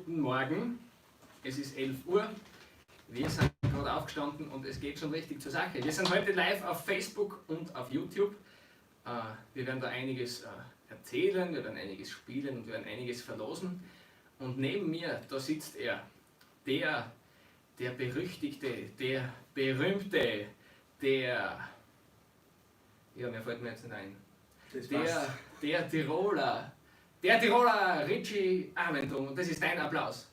Guten Morgen, es ist 11 Uhr, wir sind gerade aufgestanden und es geht schon richtig zur Sache. Wir sind heute live auf Facebook und auf YouTube. Wir werden da einiges erzählen, wir werden einiges spielen und wir werden einiges verlosen. Und neben mir, da sitzt er, der berüchtigte, der berühmte, ja, mehr fällt mir jetzt nicht ein. Der Tiroler Richie Aventung, und das ist dein Applaus.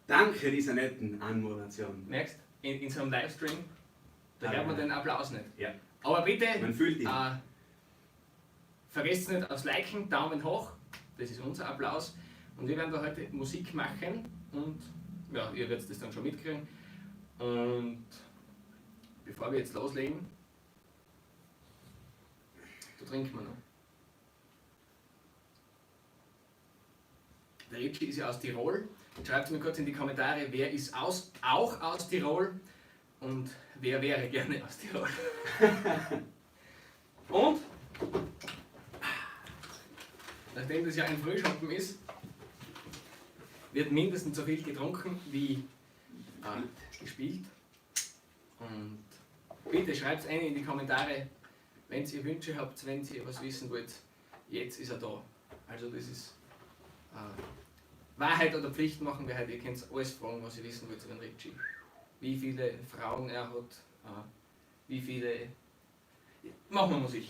Danke dieser netten Anmoderation. Merkst, in so einem Livestream, da hört man den Applaus nicht. Ja. Aber bitte, Man fühlt ihn. vergesst nicht aufs Liken, Daumen hoch, das ist unser Applaus. Und wir werden da heute Musik machen und ja, ihr werdet das dann schon mitkriegen. Und bevor wir jetzt loslegen, da trinken wir noch. Der Richie ist ja aus Tirol. Schreibt mir kurz in die Kommentare, wer ist auch aus Tirol und wer wäre gerne aus Tirol. Und, nachdem das ja ein Frühschoppen ist, wird mindestens so viel getrunken wie gespielt. Und bitte schreibt es in die Kommentare, wenn ihr Wünsche habt, wenn ihr was wissen wollt. Jetzt ist er da. Also das ist Wahrheit oder Pflicht machen wir heute. Ihr könnt alles fragen, was ihr wissen wollt zu den Richie. Wie viele Frauen er hat, wie viele... Machen wir Musik.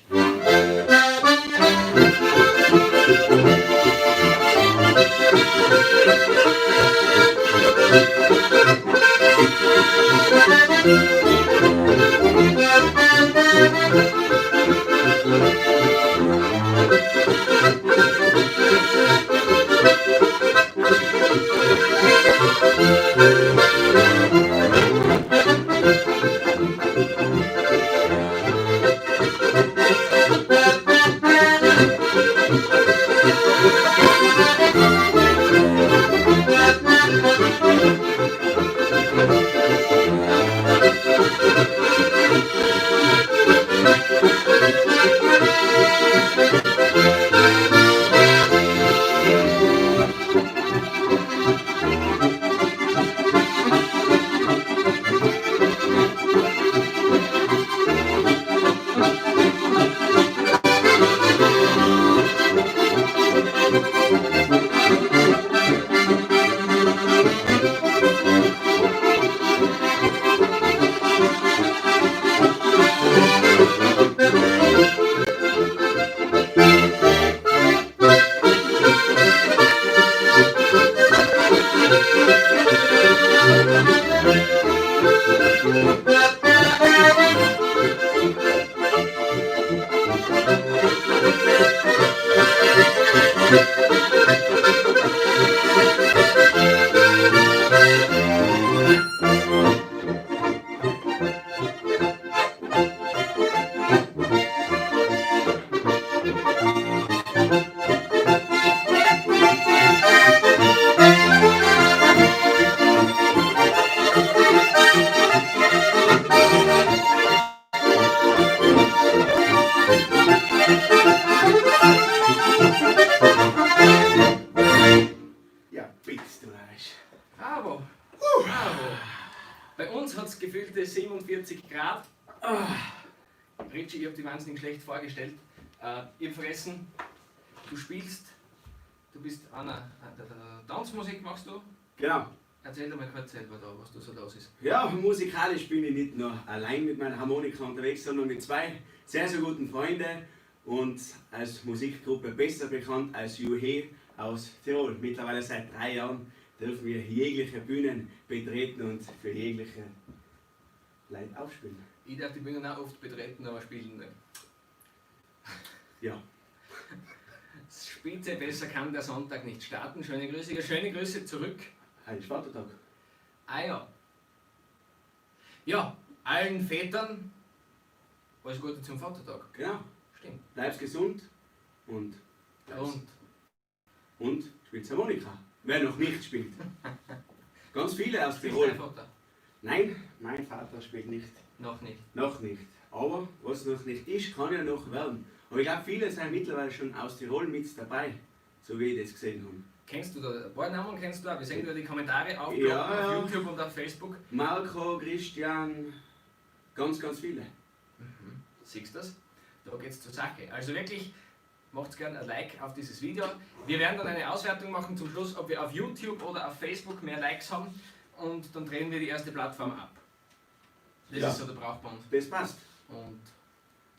Ja, bist du reich. Bravo! Bravo! Bei uns hat es gefühlte 47 Grad. Richie, ich habe dich wahnsinnig schlecht vorgestellt. Ich habe vergessen, du spielst, du bist einer der Tanzmusik machst du. Genau. Erzähl dir mal kurz selber da, was da so los ist. Ja, musikalisch bin ich nicht nur allein mit meiner Harmonika unterwegs, sondern mit zwei sehr, sehr guten Freunden und als Musikgruppe besser bekannt als Juhe aus Tirol. Mittlerweile seit 3 Jahren dürfen wir jegliche Bühnen betreten und für jegliche Leute aufspielen. Ich darf die Bühne auch oft betreten, aber spielen nicht. Ja. Spitze, besser kann der Sonntag nicht starten. Schöne Grüße zurück. Heute ist Vatertag. Ah ja. Ja, allen Vätern alles Gute zum Vatertag. Genau. Stimmt. Bleibst gesund und spielst Harmonika. Wer noch nicht spielt. Ganz viele aus Spielt Tirol. dein Vater? Nein, mein Vater spielt nicht. Noch nicht. Noch nicht. Aber was noch nicht ist, kann ja noch werden. Aber ich glaube, viele sind mittlerweile schon aus Tirol mit dabei, so wie ich das gesehen habe. kennst du da ein paar Namen, kennst du auch? Wir sehen da die Kommentare auf YouTube und auf Facebook. Marco, Christian, ganz viele. Siehst du das? Da geht es zur Sache. Also wirklich, macht gerne ein Like auf dieses Video. Wir werden dann eine Auswertung machen zum Schluss, ob wir auf YouTube oder auf Facebook mehr Likes haben und dann drehen wir die erste Plattform ab. Das ist so der Brauchband. Das passt. Und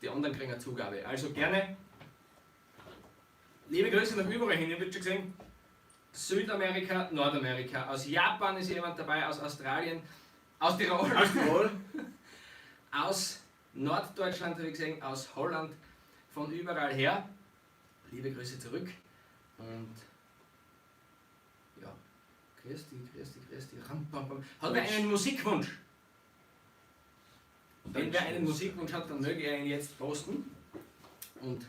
die anderen kriegen eine Zugabe. Also gerne, liebe Grüße nach überall hin, ihr habt schon gesehen, Südamerika, Nordamerika, aus Japan ist jemand dabei, aus Australien, aus Tirol, aus Norddeutschland habe ich gesehen, aus Holland, von überall her. Liebe Grüße zurück und ja, grüß dich. Ram, pam, pam. Hat wer einen Musikwunsch? Wenn wer einen Musikwunsch hat, dann möge er ihn jetzt posten. Und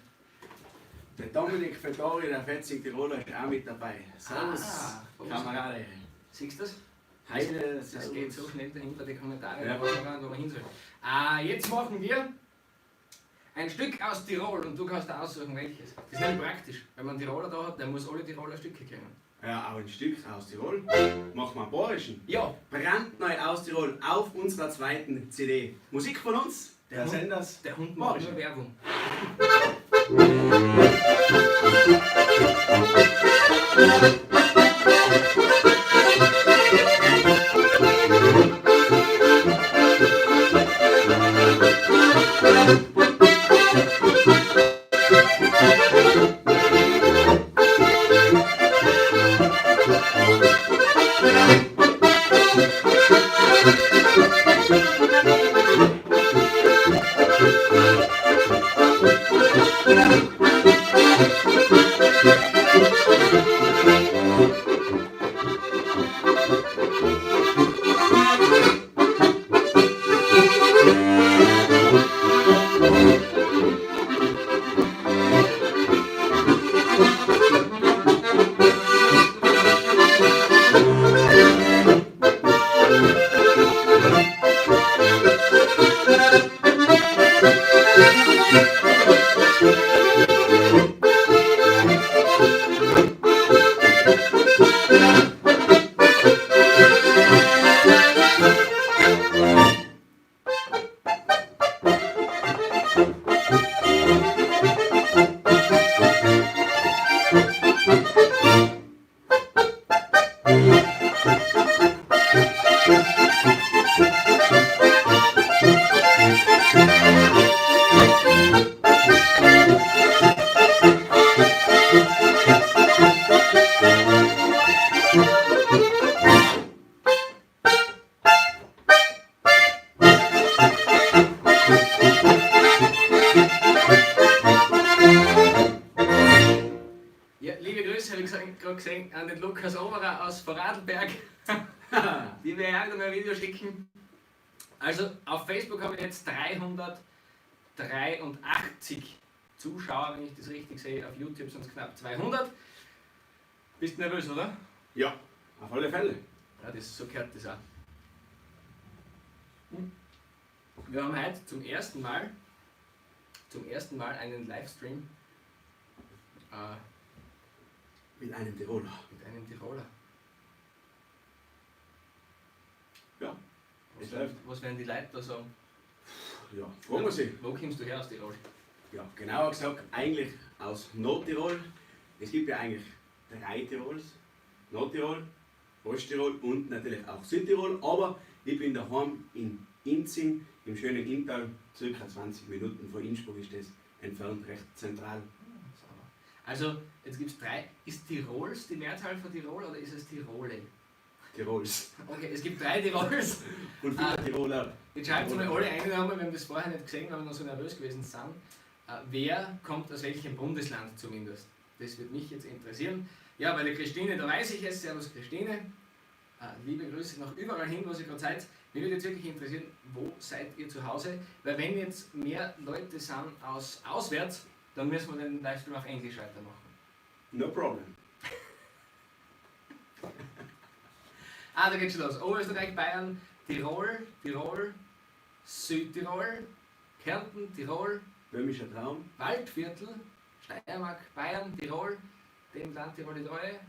der Dominik Fedori, der Fetzig Tiroler, ist auch mit dabei. Servus, Kamerade. Siehst du das? Heide, Das geht so schnell dahinter, die Kommentare, da weiß man gar nicht, wo man hin soll. Jetzt machen wir ein Stück aus Tirol und du kannst da aussuchen welches. Das ist nämlich praktisch. Wenn man einen Tiroler da hat, der muss alle Tiroler Stücke kennen. Ja, auch ein Stück aus Tirol. Machen wir einen bayerischen. Ja. Brandneu aus Tirol auf unserer zweiten CD. Musik von uns, der Senders. Der Hund macht nur Werbung. Gesehen an den Lukas Oberer aus Vorarlberg. Die werde ich auch noch ein Video schicken. Also auf Facebook habe ich jetzt 383 Zuschauer, wenn ich das richtig sehe. Auf YouTube sind es knapp 200. Bist du nervös, oder? Ja, auf alle Fälle. Ja, so gehört das auch. Wir haben heute zum ersten Mal einen Livestream mit einem Tiroler. Ja, es läuft. Was werden die Leute da sagen? Ja, fragen wir sie. Wo kommst du her aus Tirol? Ja, genauer gesagt, eigentlich aus Nordtirol. Es gibt ja eigentlich 3 Tirols. Nordtirol, Osttirol und natürlich auch Südtirol. Aber ich bin daheim in Inzing, im schönen Inntal, ca. 20 Minuten von Innsbruck ist das entfernt, recht zentral. Also, jetzt gibt es 3. Ist Tirols die Mehrzahl von Tirol oder ist es Tirole? Tirols. Okay, es gibt 3 Tirols. Und 4 Tiroler. Jetzt schreibt mal alle ein, wir haben das vorher nicht gesehen, weil wir noch so nervös gewesen sind. Wer kommt aus welchem Bundesland zumindest? Das würde mich jetzt interessieren. Ja, bei der Christine, da weiß ich es. Servus Christine. Liebe Grüße nach überall hin, wo ihr gerade seid. Mich würde jetzt wirklich interessieren, wo seid ihr zu Hause? Weil wenn jetzt mehr Leute sind auswärts, dann müssen wir den Livestream auf Englisch weitermachen. No problem. Da geht's schon los. Oberösterreich, Bayern, Tirol, Südtirol, Kärnten, Tirol, Böhmischer Traum, Waldviertel, Steiermark, Bayern, Tirol, dem Land Tirol die Treue,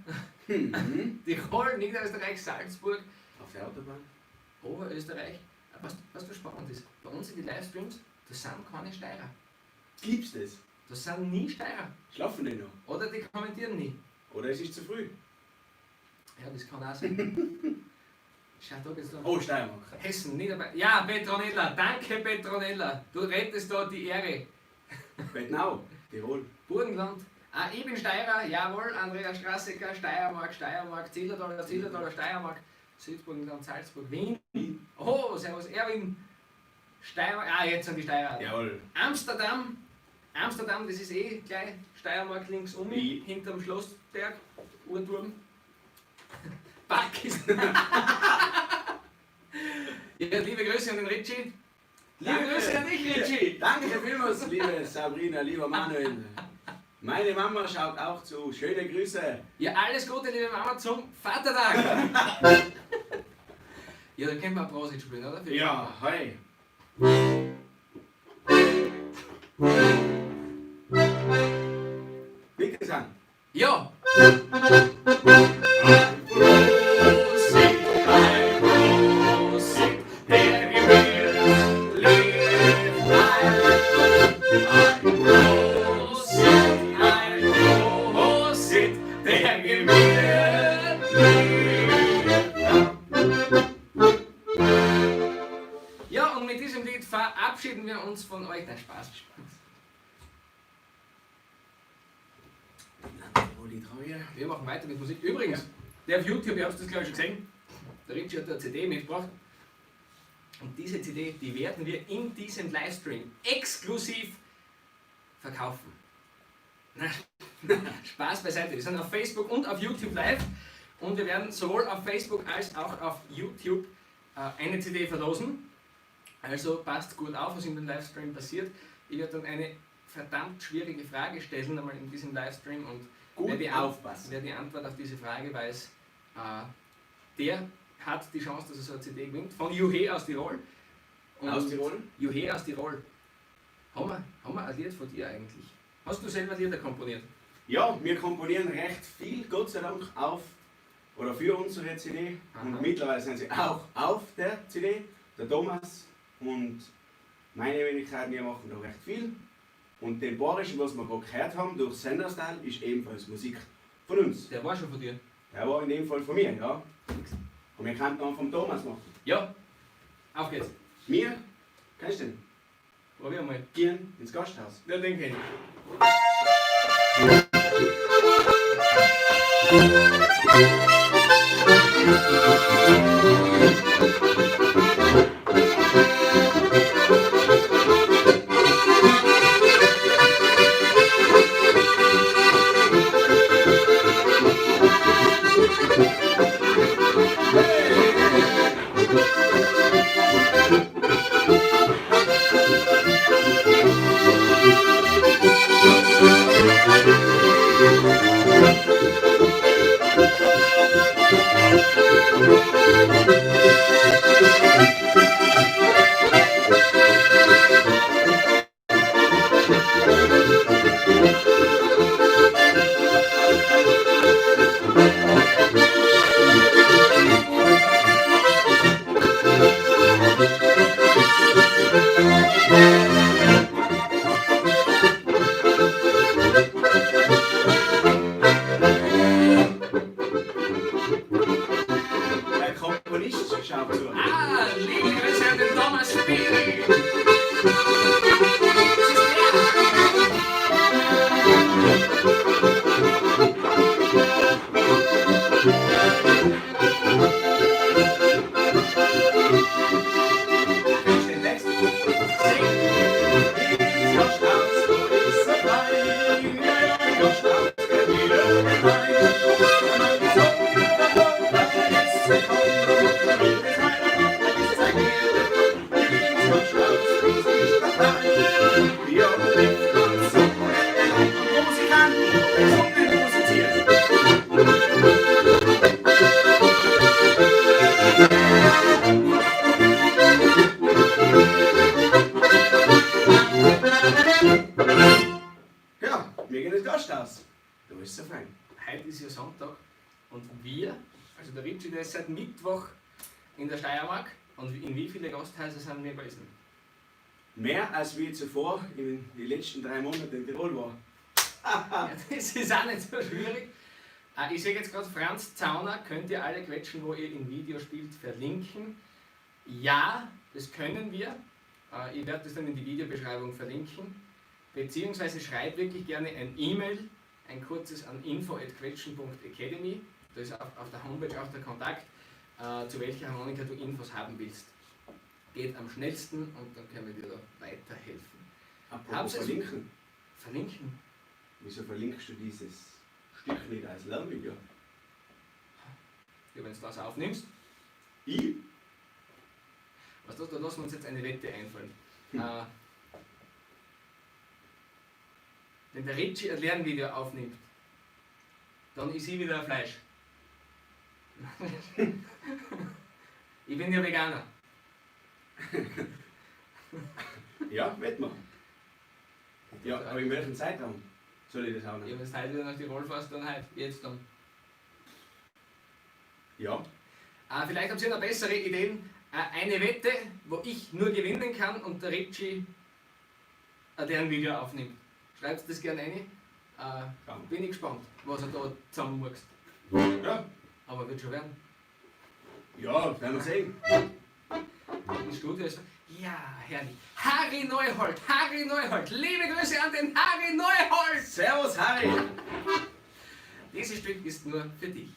Mhm. Tirol, Niederösterreich, Salzburg, Auf der Autobahn. Oberösterreich. Was du spannend ist, bei uns in die Livestreams, das sind keine Steirer. Gibt's das? Das sind nie Steirer. Schlafen die noch? Oder die kommentieren nie. Oder es ist zu früh? Ja, das kann auch sein. Schau, da geht's da. Oh, Steiermark. Hessen, Niederbayern. Ja, Petronella, danke Petronella. Du rettest da die Ehre. Bettnau, Tirol. Burgenland. Ah, ich bin Steirer, jawohl. Andrea Strassecker, Steiermark, Zillertaler, Steiermark, Südburgenland, Salzburg, Wien. Oh, servus Erwin. Steiermark, jetzt sind die Steirer. Jawohl. Amsterdam, das ist eh gleich Steiermark links um mich, hinterm Schlossberg, Uhrturm. Pakistan. Ja, liebe Grüße an den Richie. Liebe Danke. Grüße an dich, Richie. Danke vielmals, liebe Sabrina, lieber Manuel. Meine Mama schaut auch zu. Schöne Grüße. Ja, alles Gute, liebe Mama, zum Vatertag. Ja, da können wir Prosit spielen, oder? Für die Ja, Mama. hi. Bitte sagen. Ja. Ja, und mit diesem Lied verabschieden wir uns von euch. Nein, Spaß. Die Treue. Wir machen weiter mit Musik. Übrigens, der auf YouTube, ihr habt das glaube ich schon gesehen, der Richie hat eine CD mitgebracht. Und diese CD, die werden wir in diesem Livestream exklusiv verkaufen. Nein, Spaß beiseite. Wir sind auf Facebook und auf YouTube live und wir werden sowohl auf Facebook als auch auf YouTube eine CD verlosen. Also passt gut auf, was in dem Livestream passiert. Ich werde dann eine verdammt schwierige Frage stellen, einmal in diesem Livestream und Gut die aufpassen. wer die Antwort auf diese Frage weiß, der hat die Chance, dass er so eine CD gewinnt. Von Juhe aus Tirol. Und Aus Tirol? Juhe aus Tirol. Haben wir ein Lied von dir eigentlich? Hast du selber Lieder komponiert? Ja, wir komponieren recht viel, Gott sei Dank, auf oder für unsere CD. Aha. Und mittlerweile sind sie auch auf der CD. Der Thomas und meine Wenigkeiten, wir machen da recht viel. Und den Borischen, was wir gerade gehört haben, durch Senderstyle, ist ebenfalls Musik von uns. Der war schon von dir. Der war in dem Fall von mir, ja. Und wir könnten auch vom Thomas machen. Ja, auf geht's. Wir, kennst du den? Probier mal. Gehen ins Gasthaus. Ja, den kenn ich. Der Komponist schaut zu. Ah, liebe Grüße an den Thomas Spieri. Kennst du den Text? Sing! Ins Gasthaus, wo ist er fein? Ja, ja, im Gasthaus, der wieder gemein. Einmal gesungen, dann ist er kommen. Damit es weiterkommt, ist er hier. Ins Gasthaus, Also der Ritchie, der ist seit Mittwoch in der Steiermark. Und in wie viele Gasthäuser sind wir gewesen? Mehr als wir zuvor in den letzten 3 Monaten in Tirol war. Ja, das ist auch nicht so schwierig. Ich sehe jetzt gerade Franz Zauner, könnt ihr alle Quetschen, wo ihr im Video spielt, verlinken? Ja, das können wir. Ich werde das dann in die Videobeschreibung verlinken. Beziehungsweise schreibt wirklich gerne ein E-Mail, ein kurzes an info@quetschen.academy. Da ist auf der Homepage auch der Kontakt, zu welcher Harmonika du Infos haben willst. Geht am schnellsten und dann können wir dir da weiterhelfen. Apropos verlinken. Verlinken? Wieso verlinkst du dieses Stück nicht als Lernvideo? Ja, wenn du das aufnimmst. Ich? Was das, da lassen wir uns jetzt eine Wette einfallen. Wenn der Ritchie ein Lernvideo aufnimmt, dann ist ich wieder ein Fleisch. Ich bin ja Veganer. Ja, wetten wir. Ja, aber in welchem Zeitraum soll ich das auch Ja, noch? wenn du heute wieder nach Tirol fährst, dann heute, jetzt dann. Ja. Vielleicht habt ihr noch bessere Ideen. Eine Wette, wo ich nur gewinnen kann und der Ritchie deren Video aufnimmt. Schreibt das gerne rein. Bin ich gespannt, was er da zusammenmurkst. Ja. Aber wird schon werden. Ja, werden wir sehen. Im Studio ist ja, herrlich. Harry Neuhold, liebe Grüße an den Harry Neuhold! Servus, Harry! Dieses Stück ist nur für dich.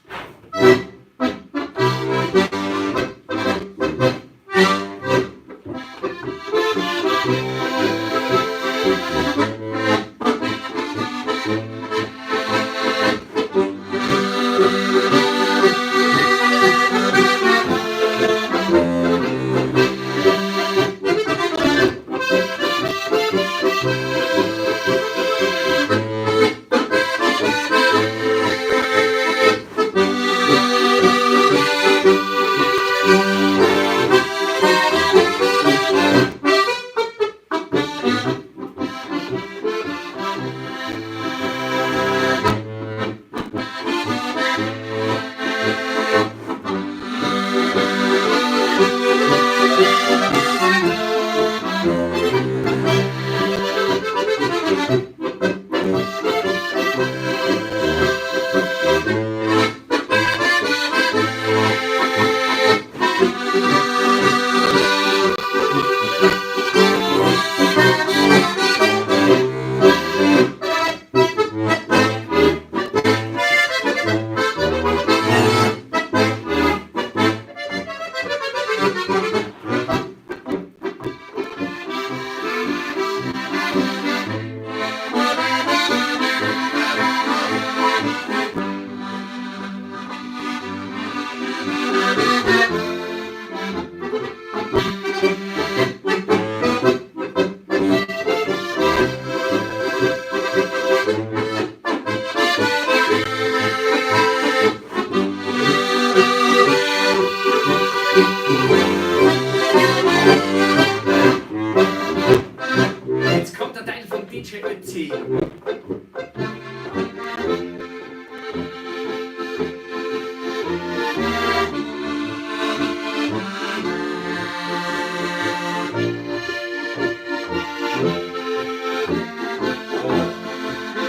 Jetzt kommt der Teil von DJ Ötzi.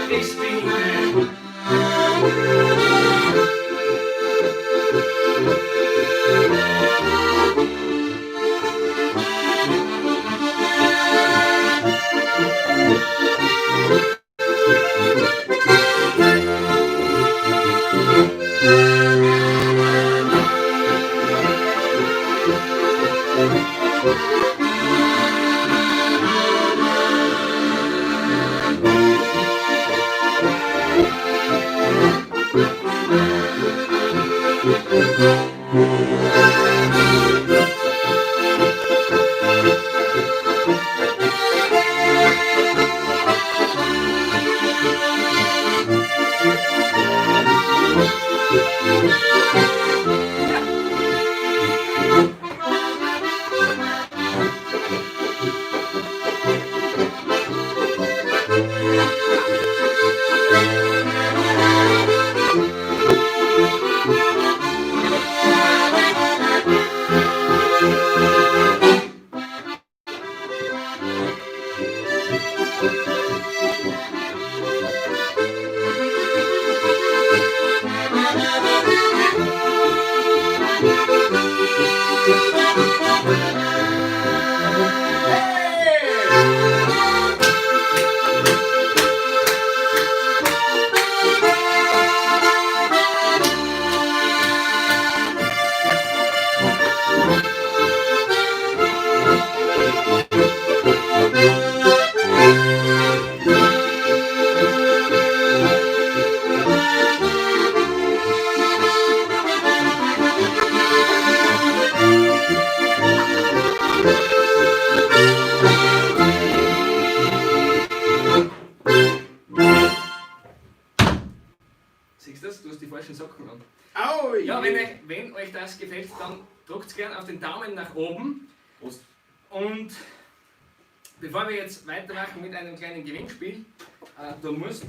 Christine. wenn euch das gefällt, dann drückt gerne auf den Daumen nach oben. Prost. Und bevor wir jetzt weitermachen mit einem kleinen Gewinnspiel, da musst du,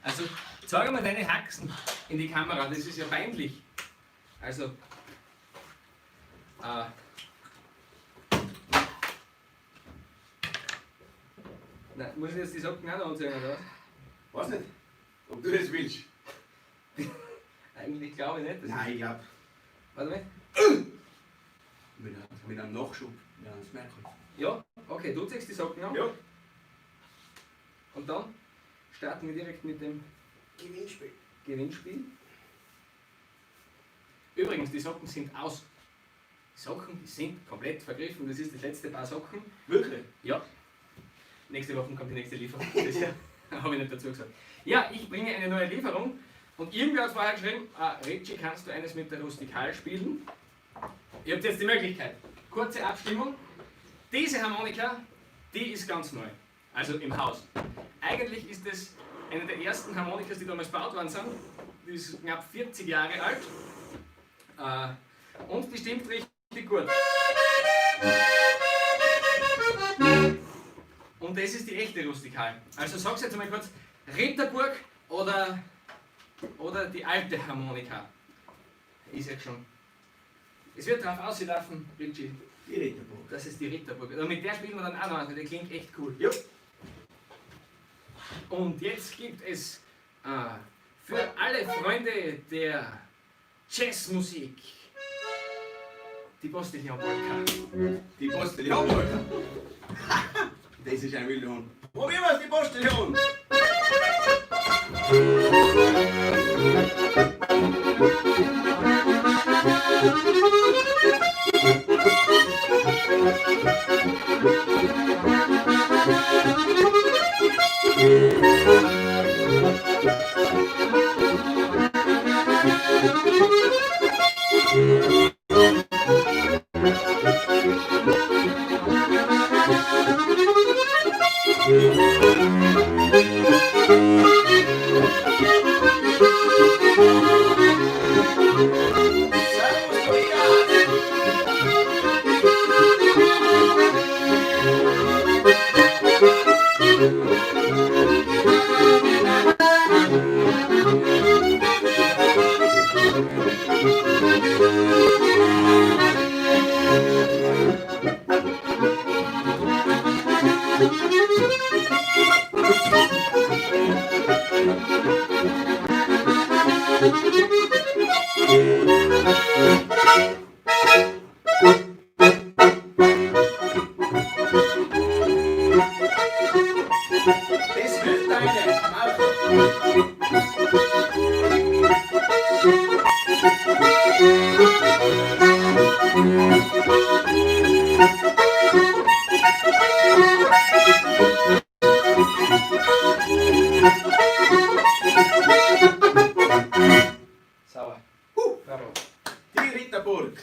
also zeig mal deine Haxen in die Kamera, das ist ja peinlich. Also, nein, muss ich jetzt die Socken auch noch anziehen, oder was? Weiß nicht, ob du das willst. Eigentlich glaube ich nicht. Das Nein, ich glaube, warte mal. mit einem Nachschub werden wir es merken. Ja, okay, du ziehst die Socken an. Ja. Und dann starten wir direkt mit dem Gewinnspiel. Übrigens, die Socken sind aus. Die Socken, die sind komplett vergriffen. Das ist das letzte Paar Socken. Wirklich? Ja. Nächste Woche kommt die nächste Lieferung. Das habe ich nicht dazu gesagt. Ja, ich bringe eine neue Lieferung. Und irgendwer hat vorher geschrieben, Richie, kannst du eines mit der Rustikal spielen? Ihr habt jetzt die Möglichkeit. Kurze Abstimmung. Diese Harmonika, die ist ganz neu. Also im Haus. Eigentlich ist es eine der ersten Harmonikas, die damals gebaut worden sind. Die ist knapp 40 Jahre alt. Und die stimmt richtig gut. Und das ist die echte Rustikal. Also sag's jetzt mal kurz, Ritterburg oder die alte Harmonika. Ist jetzt schon. Es wird darauf auslaufen, Richie, Die Ritterburg. das ist die Ritterburg. Und mit der spielen wir dann auch noch, weil die klingt echt cool. Ja. Und jetzt gibt es für alle Freunde der Jazzmusik die Postillon-Polka. Die Postillon, Alter. Das ist ein Million. Probieren wir es, die Postillon. Das wird deine. Sauber. Bravo. Die Ritterburg.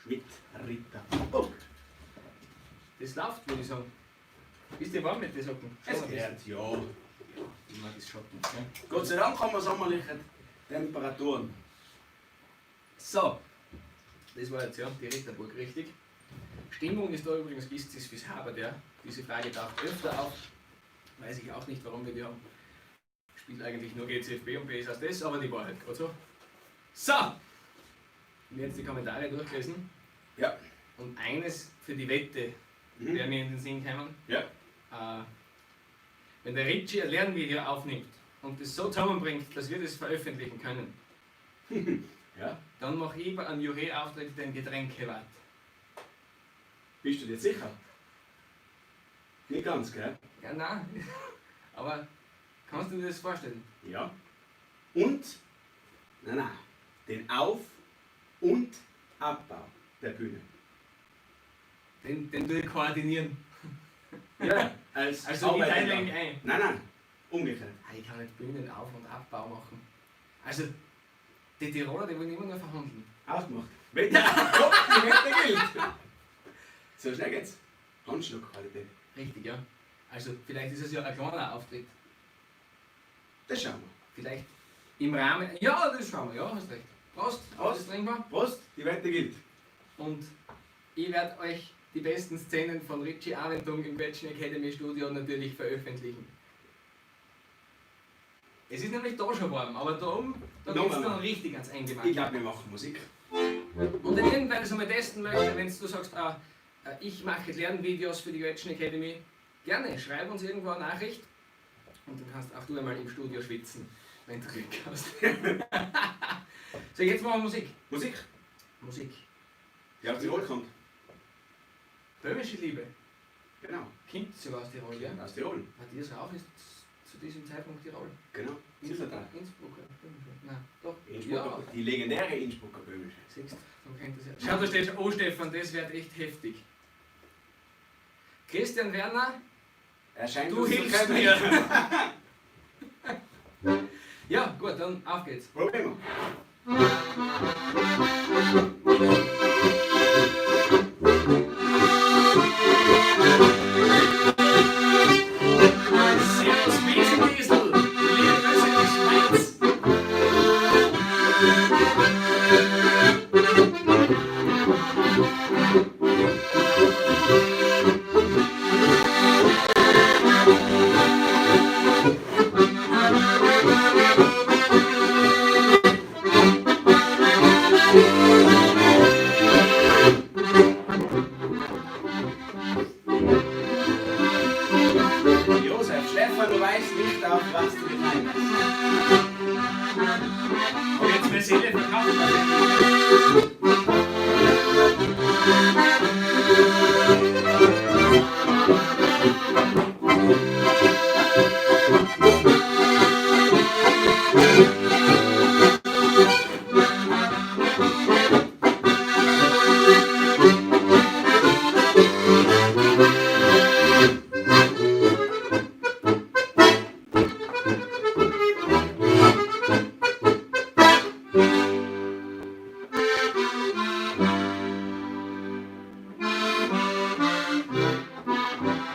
Mit Ritterburg. Das läuft, würde ich sagen. Ist dir warm mit den Socken? Es geht, ja. Ich mag das Schotten. Ja. Gott sei Dank haben wir sommerliche Temperaturen. So, das war jetzt ja die Ritterburg, richtig. Stimmung ist da übrigens, wisst ihr, fürs Habert, ja. Diese Frage taucht öfter auf. Weiß ich auch nicht, warum wir die haben. Spielt eigentlich nur GCFB und B ist aus das, aber die war halt gerade so. So! Wir haben jetzt die Kommentare durchgelesen. Ja. Und eines für die Wette wäre mir in den Sinn gekommen. Ja. Wenn der Richie ein Lernvideo aufnimmt und das so zusammenbringt, dass wir das veröffentlichen können, Ja. dann mache ich bei einem Jury-Auftritt den Getränkewart. Bist du dir sicher? Nicht ganz, gell? Ja, nein. Aber kannst du dir das vorstellen? Ja. Und, nein, den Auf- und Abbau der Bühne. Den tue ich koordinieren. Ja, als Also ich Arbeiter. teile eigentlich ein. Nein, umgekehrt. Ich kann nicht Bühnenauf- und Abbau machen. Also, die Tiroler, die wollen immer nur verhandeln. Ausgemacht. Wette, die Wette gilt. So schnell geht's. Handschlagqualität. Richtig, ja. Also, vielleicht ist es ja ein kleiner Auftritt. Das schauen wir. Vielleicht im Rahmen. Ja, das schauen wir, ja, hast recht. Prost, Prost. trinkbar. Prost, die Wette gilt. Und ich werde euch die besten Szenen von Richie Aventung im Quetschen Academy Studio natürlich veröffentlichen. Es ist nämlich da schon warm, aber da oben, da geht es dann richtig ans Eingemachte. Ich glaube, wir machen Musik. Und wenn irgendwer das einmal testen möchte, wenn du sagst, ich mache Lernvideos für die Quetschen Academy, gerne, schreib uns irgendwo eine Nachricht und dann kannst auch du einmal im Studio schwitzen, wenn du Glück hast. So, jetzt machen wir Musik. Musik? Musik. Ja, aus Tirol kommt. Böhmische Liebe. Genau. Kind sogar aus Tirol, ja? Aus Tirol. Matthias Rauch ist zu diesem Zeitpunkt Tirol. Genau. Zillertal. Innsbrucker. Nein, doch. Innsbrucker. Die legendäre Innsbrucker Böhmische. Siehst du, so kennt das ja. Schau, da steht schon, oh Stefan, das wird echt heftig. Christian Werner, Erscheint du uns zu hilfst keinem mir. Ende. Ja, gut, dann auf geht's. Probieren Servus Wiesendiesel, liebe Grüße in die Schweiz. Josef, Stefan, du weißt nicht, auf was du dich einlässt. Und jetzt meine Seele verkauft.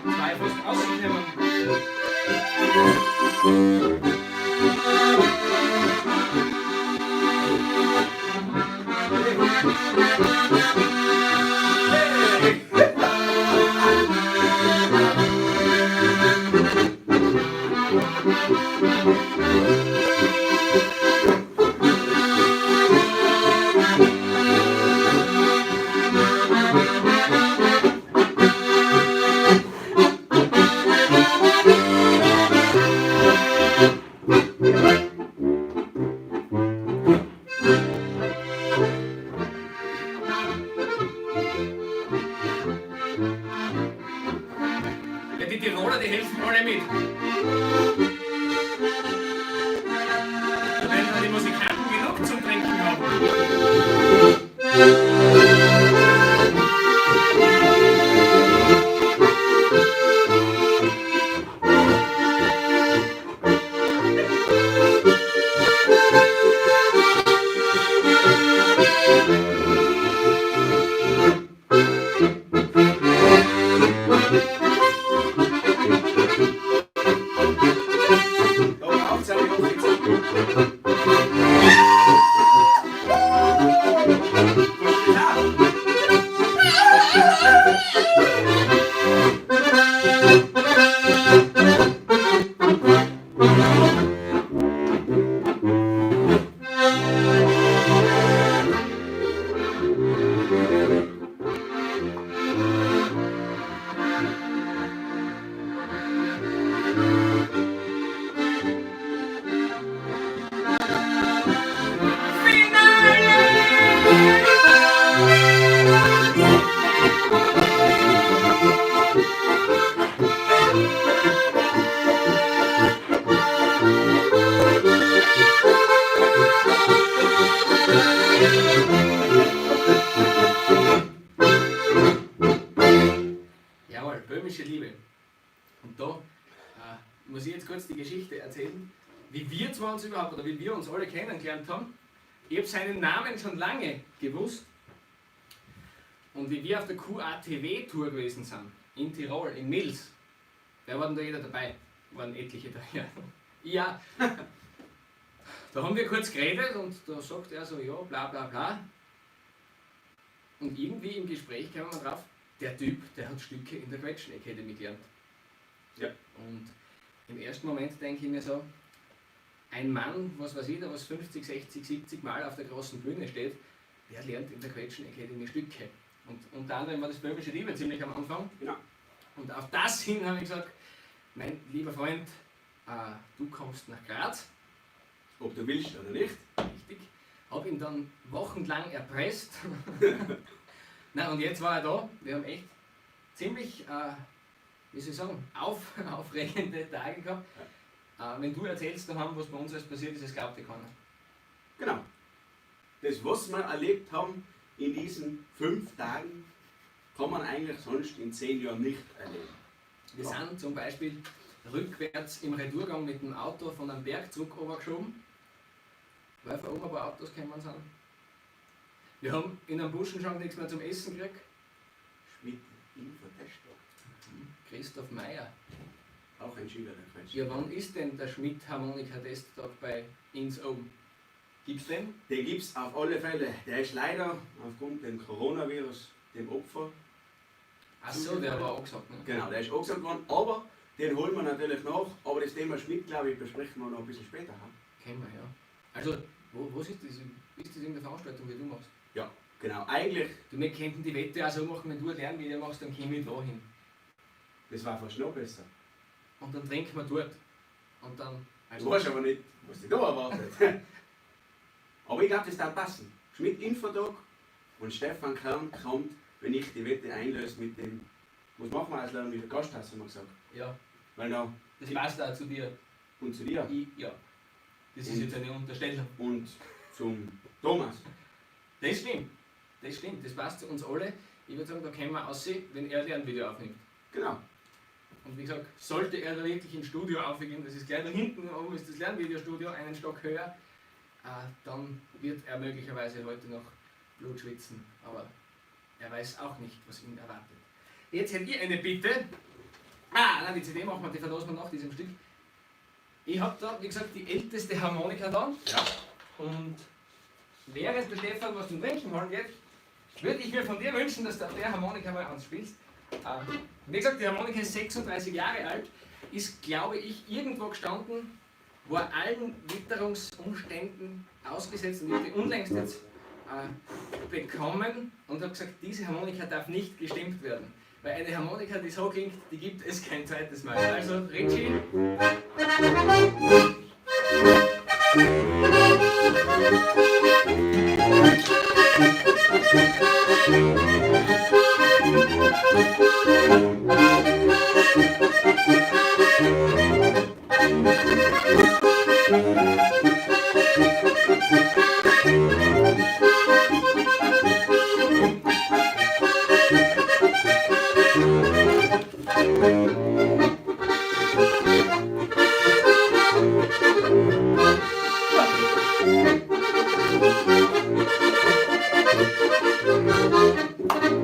Zwei fast ausgenommen. Ja, die Tiroler, die helfen alle mit. Wenn dann die Musikanten genug zum Trinken haben. Da braucht es eine Hochzeit. Jawohl, böhmische Liebe. Und da muss ich jetzt kurz die Geschichte erzählen, wie wir zwar uns überhaupt oder wie wir uns alle kennengelernt haben. Ich habe seinen Namen schon lange gewusst. Und wie wir auf der QATW-Tour gewesen sind, in Tirol, in Mils, wer war denn da jeder dabei? Waren etliche da, ja. Ja. Da haben wir kurz geredet und da sagt er so, ja, bla bla bla. Und irgendwie im Gespräch kamen wir drauf, der Typ, der hat Stücke in der Gretchen Academy gelernt. Ja. Und im ersten Moment denke ich mir so, ein Mann, was weiß ich, der was 50, 60, 70 Mal auf der großen Bühne steht, der lernt in der Gretchen Academy Stücke. Und unter anderem war das Böhmische Liebe ziemlich am Anfang. Ja. Und auf das hin habe ich gesagt, mein lieber Freund, du kommst nach Graz. Ob du willst oder nicht. Richtig. Habe ihn dann wochenlang erpresst. Na, und jetzt war er da. Wir haben echt ziemlich, wie soll ich sagen, aufregende Tage gehabt. Wenn du erzählst daheim, was bei uns alles passiert ist, es glaubt dir keiner. Genau. Das, was wir erlebt haben in diesen 5 Tagen, kann man eigentlich sonst in 10 Jahren nicht erleben. Wir sind zum Beispiel rückwärts im Retourgang mit dem Auto von einem Berg zurück geschoben, weil von oben ein paar Autos gekommen sind. Wir haben in einem Buschenschank nichts mehr zum Essen gekriegt. Schmidt Infotesttag. Christoph Meyer. Auch ein Schüler der Quetsch. Ja, wann ist denn der Schmidt-Harmonika-Testtag bei Ins oben? Gibt's den? Den gibt es auf alle Fälle. Der ist leider aufgrund dem Coronavirus dem Opfer. Achso, der war auch gesagt. Ne? Genau, der ist auch gesagt worden, aber den holen wir natürlich nach. Aber das Thema Schmidt, glaube ich, besprechen wir noch ein bisschen später. Kennen wir, ja. Also, wo ist das? Ist das in der Veranstaltung, die du machst? Ja, genau. Eigentlich, Du, wir könnten die Wette auch so machen, wenn du ein Lernvideo machst, dann kommen wir da hin. das war fast noch besser. Und dann trinken wir dort. Und dann. Du weißt aber nicht, was dich da erwartet. Aber ich glaube, das darf passen. Schmidt Infotag und Stefan Kern kommt, wenn ich die Wette einlöse mit dem, was machen wir als Lernen mit der Gasthaus, haben wir gesagt. Ja, Weil da, das passt auch zu dir. und zu dir Ja. Das ist jetzt eine Unterstellung. und zum Thomas. Das stimmt. Das stimmt. Das passt zu uns alle. Ich würde sagen, da können wir aussehen, wenn er ein Lernvideo aufnimmt. Genau. Und wie gesagt, sollte er da wirklich ins Studio aufgehen, das ist gleich da hinten, oben ist das Lernvideostudio, einen Stock höher, dann wird er möglicherweise heute noch Blut schwitzen. Aber er weiß auch nicht, was ihn erwartet. Jetzt hätte ich eine Bitte. Nein, die CD machen wir, die verlosen wir nach diesem Stück. Ich habe da, wie gesagt, die älteste Harmonika da. Ja. Und während der Stefan was zum Trinken holen geht, würde ich mir von dir wünschen, dass du auf der Harmonika mal anspielst. Wie gesagt, die Harmonika ist 36 Jahre alt, ist, glaube ich, irgendwo gestanden, war allen Witterungsumständen ausgesetzt und ich habe die unlängst jetzt bekommen und habe gesagt, diese Harmonika darf nicht gestimmt werden. Weil eine Harmonika, die so klingt, die gibt es kein zweites Mal. Also, Richie.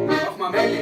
Mach mal Melli.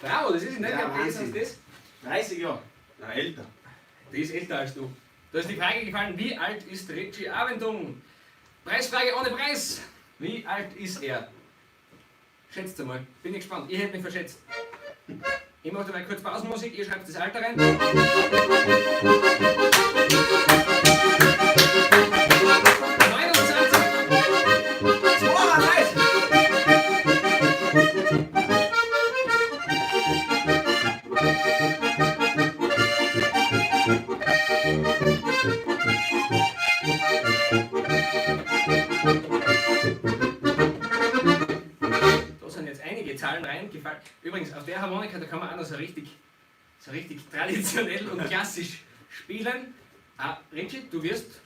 Bravo, das ist nicht Ja, mehr besser als Wahnsinn. das. 30 Jahre. Na, älter. Der ist älter als du. Da ist die Frage gefallen, wie alt ist Richie Aventung? Preisfrage ohne Preis. Wie alt ist er? Schätzt einmal. Bin ich gespannt. Ich hätte mich verschätzt. Ich mache dabei kurz Pausenmusik, ihr schreibt das Alter rein. 32. Da sind jetzt einige Zahlen reingefallen. Übrigens, auf der Harmonika, da kann man auch noch so richtig traditionell und klassisch spielen. Richie, du wirst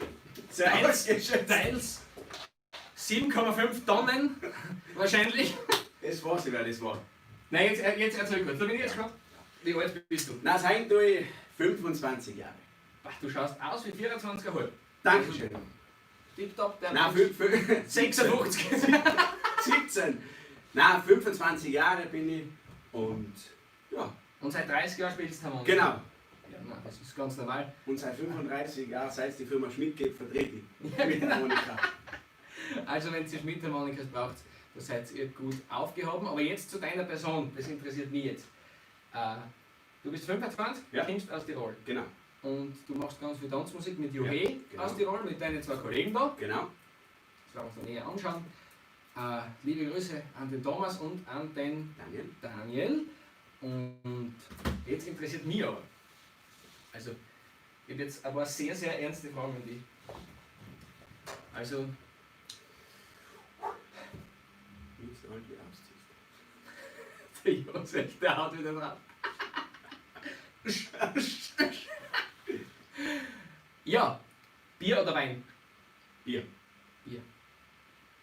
teils 7,5 Tonnen wahrscheinlich. Das weiß ich, wer das war. Nein, jetzt erzähl kurz. Da bin ich jetzt schon. Wie alt bist du? Na, sein tue ich 25 Jahre. Ach, du schaust aus wie 24,5. Dankeschön. Tipptopp, der Nein, 56. 17. Nein, 25 Jahre bin ich und ja. Und seit 30 Jahren spielst du Harmonika? Genau. Ja, nein, das ist ganz normal. Und seit 35 Jahren, seit es die Firma Schmidt gibt, vertrete ich Ja, mit genau. Harmonika. Also wenn ihr Schmidt-Harmonikas braucht, da seid ihr gut aufgehoben. Aber jetzt zu deiner Person, das interessiert mich jetzt. Du bist 25, Ja. kommst aus Tirol. Genau, Und du machst ganz viel Tanzmusik mit Ja, Juhe genau. aus Tirol, mit deinen zwei Kollegen da. genau. Das werden wir uns noch näher anschauen. Liebe Grüße an den Thomas und an den Daniel. Und jetzt interessiert mich aber. Also, ich habe jetzt ein paar sehr, sehr ernste Fragen an dich. Also, Wie ist alt wie ausziehst. der Josef, der haut wieder drauf. Ja, Bier oder Wein? Bier. Bier.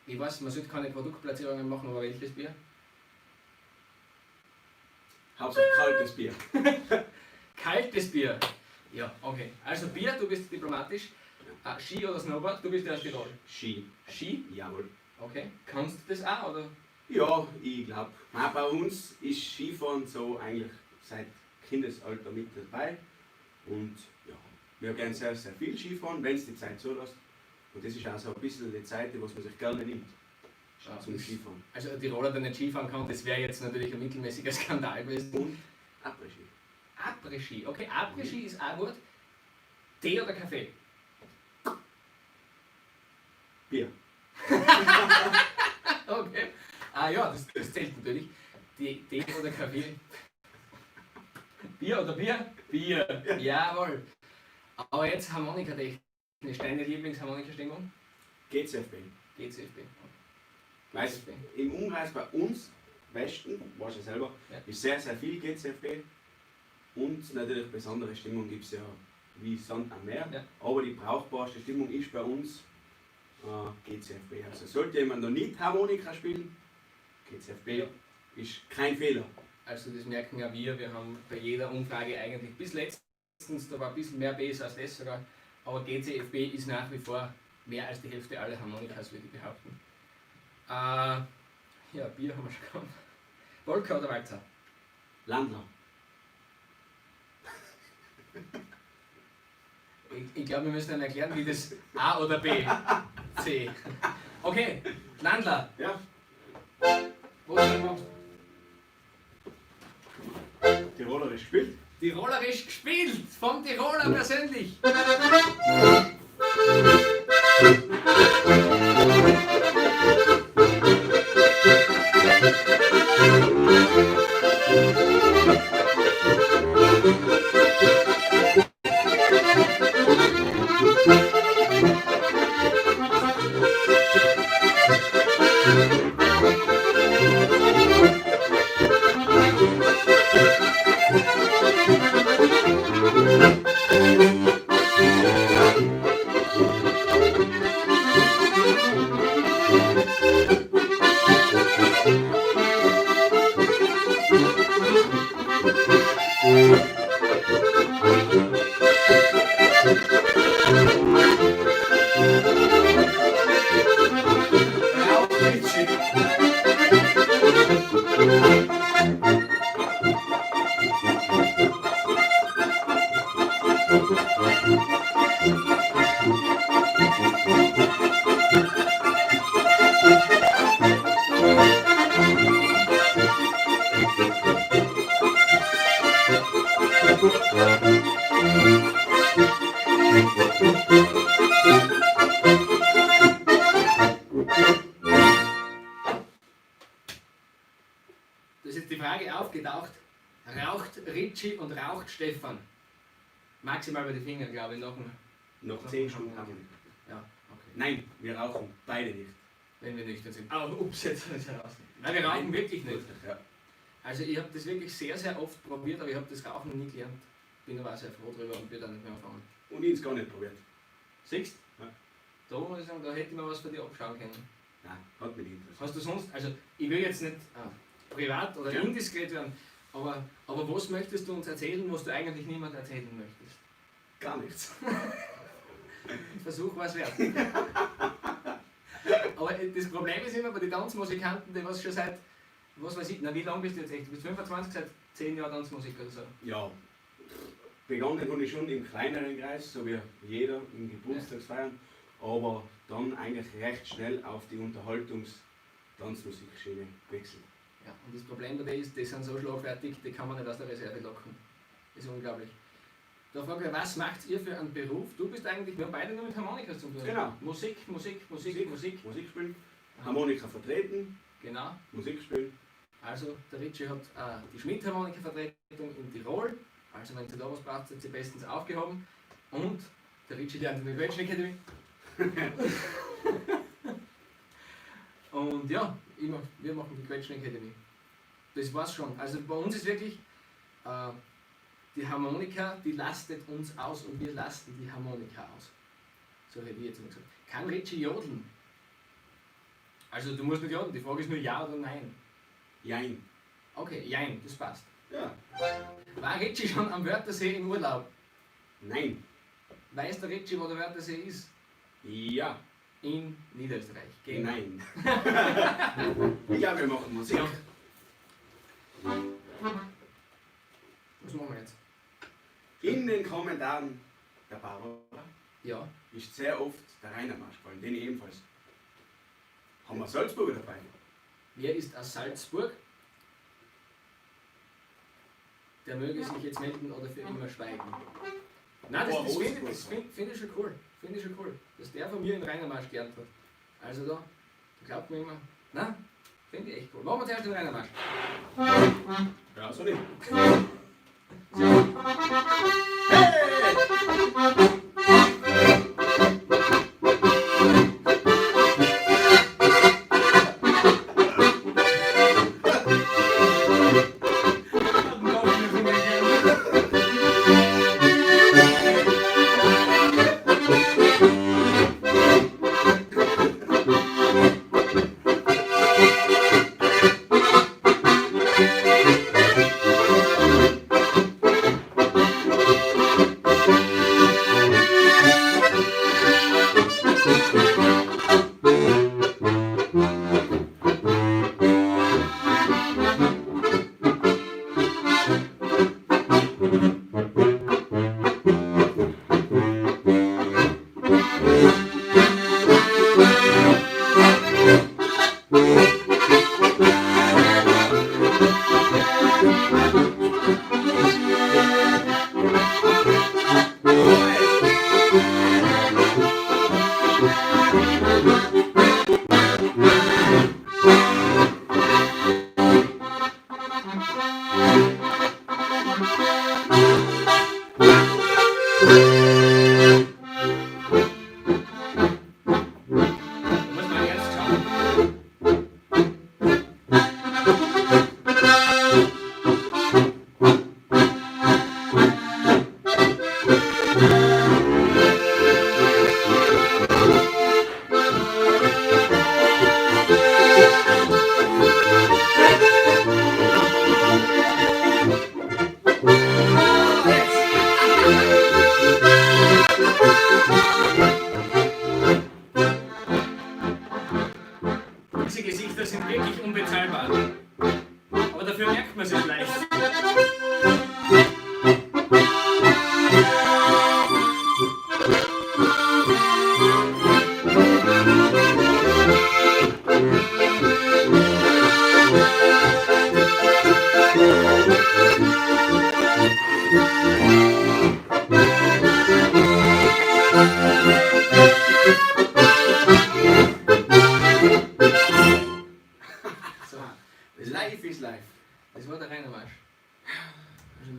Ich weiß, man sollte keine Produktplatzierungen machen, aber welches Bier? Hauptsache kaltes Bier. Kaltes Bier. Ja, okay. Also Bier, du bist diplomatisch. Ski oder Snowboard, du bist ja aus Tirol. Ski. Ski? Jawohl. Okay. Kannst du das auch, oder? Ja, ich glaube. Bei uns ist Skifahren so eigentlich seit Kindesalter mit dabei. Und ja, wir gehen sehr, sehr viel Skifahren, wenn es die Zeit zulässt. Und das ist auch so ein bisschen die Zeit, die was man sich gerne nimmt zum Skifahren. Also ein Tiroler, der nicht Skifahren kann, das wäre jetzt natürlich ein mittelmäßiger Skandal gewesen. Und Après-Ski. Après-Ski, okay, Après-Ski ist auch gut. Tee oder Kaffee? Bier. Okay. Ja, das zählt natürlich. Tee oder Kaffee? Bier oder Bier? Bier. Jawohl. Aber jetzt Harmonikatechnisch. Deine Lieblingsharmonikastimmung? GZFB. GCFB. Weißt du, im Umkreis bei uns, Westen, weißt du selber, Ja. ist sehr, sehr viel GZFB. Und natürlich besondere Stimmung gibt es ja wie Sand am Meer. Ja. Aber die brauchbarste Stimmung ist bei uns GZFB. Also sollte jemand noch nicht Harmonika spielen, GZFB Ja. ist kein Fehler. Also das merken ja wir haben bei jeder Umfrage eigentlich bis letztens, da war ein bisschen mehr Bass als das sogar, aber GCFB ist nach wie vor mehr als die Hälfte aller Harmonikas, würde ich behaupten. Ja, Bier haben wir schon gehabt. Polka oder Walzer? Landler. Ich glaube, wir müssen dann erklären, wie das A oder B, C. Okay, Landler. Ja. Wo ist der? Tirolerisch gespielt. Tirolerisch gespielt, vom Tiroler persönlich. Da ist jetzt die Frage aufgetaucht, raucht Ritchie und raucht Stefan? Maximal bei den Fingern, glaube ich, Noch 10 Stunden haben wir nicht. Ja, okay. Nein, wir rauchen beide nicht. Wenn wir nüchtern sind. Oh, ups, jetzt ist er raus. Nein, wir rauchen wirklich nicht. Ja. Also ich habe das wirklich sehr, sehr oft probiert, aber ich habe das Rauchen nie gelernt. Bin aber auch sehr froh drüber und würde auch nicht mehr anfangen. Und ich es gar nicht probiert. Siehst du? Ja. Da muss ich sagen, da hätte ich mir was von dir abschauen können. Nein, hat mich nicht interessiert. Hast du sonst, also ich will jetzt nicht privat oder Ja. indiskret werden, aber was möchtest du uns erzählen, was du eigentlich niemand erzählen möchtest? Gar nichts. Versuch was wert. Aber das Problem ist immer bei den Tanzmusikanten, die was schon seit, was weiß ich, na wie lange bist du jetzt echt? Du bist 25, seit 10 Jahren Tanzmusik oder so. Ja, begonnen habe ich schon im kleineren Kreis, so wie jeder im Geburtstagsfeiern, aber dann eigentlich recht schnell auf die Unterhaltungs-Tanzmusikschiene gewechselt. Ja, und das Problem dabei ist, die sind so schlagfertig, die kann man nicht aus der Reserve locken. Das ist unglaublich. Da frage ich, was macht ihr für einen Beruf? Du bist eigentlich, wir haben beide nur mit Harmonikas zu tun. Genau. Musik. Musik spielen, Harmonika vertreten, Genau. Musik spielen. Also, der Ritchie hat die Schmidt-Harmonika-Vertretung in Tirol. Also, wenn ihr da was braucht, seid ihr bestens aufgehoben. Und der Ritchie lernt in der Quetschen Academy. Und ja, wir machen die Quetschen Academy. Das war's schon. Also, bei uns ist wirklich die Harmonika, die lastet uns aus und wir lasten die Harmonika aus. So hätte ich jetzt mal gesagt. Kann Ritchie jodeln? Also, du musst nicht jodeln, die Frage ist nur ja oder nein. Jein. Okay, jein, das passt. Ja. War Ritchie schon am Wörthersee im Urlaub? Nein. Weiß der Ritchie, wo der Wörthersee ist? Ja. In Niederösterreich. Genau. Nein. Ja, wir machen Musik. Ja. Was machen wir jetzt? In den Kommentaren der Barbara Ja, ist sehr oft der Rainer Marsch gefallen, den ebenfalls. Haben wir Salzburger dabei? wer ist aus Salzburg? Der möge sich jetzt melden oder für immer schweigen. Nein, das find ich schon cool. Finde ich schon cool. Dass der von mir in Rainermarsch gelernt hat. Also da glaubt mir immer. Nein, finde ich echt cool. Machen wir zuerst den Rainermarsch. Ja, so nicht.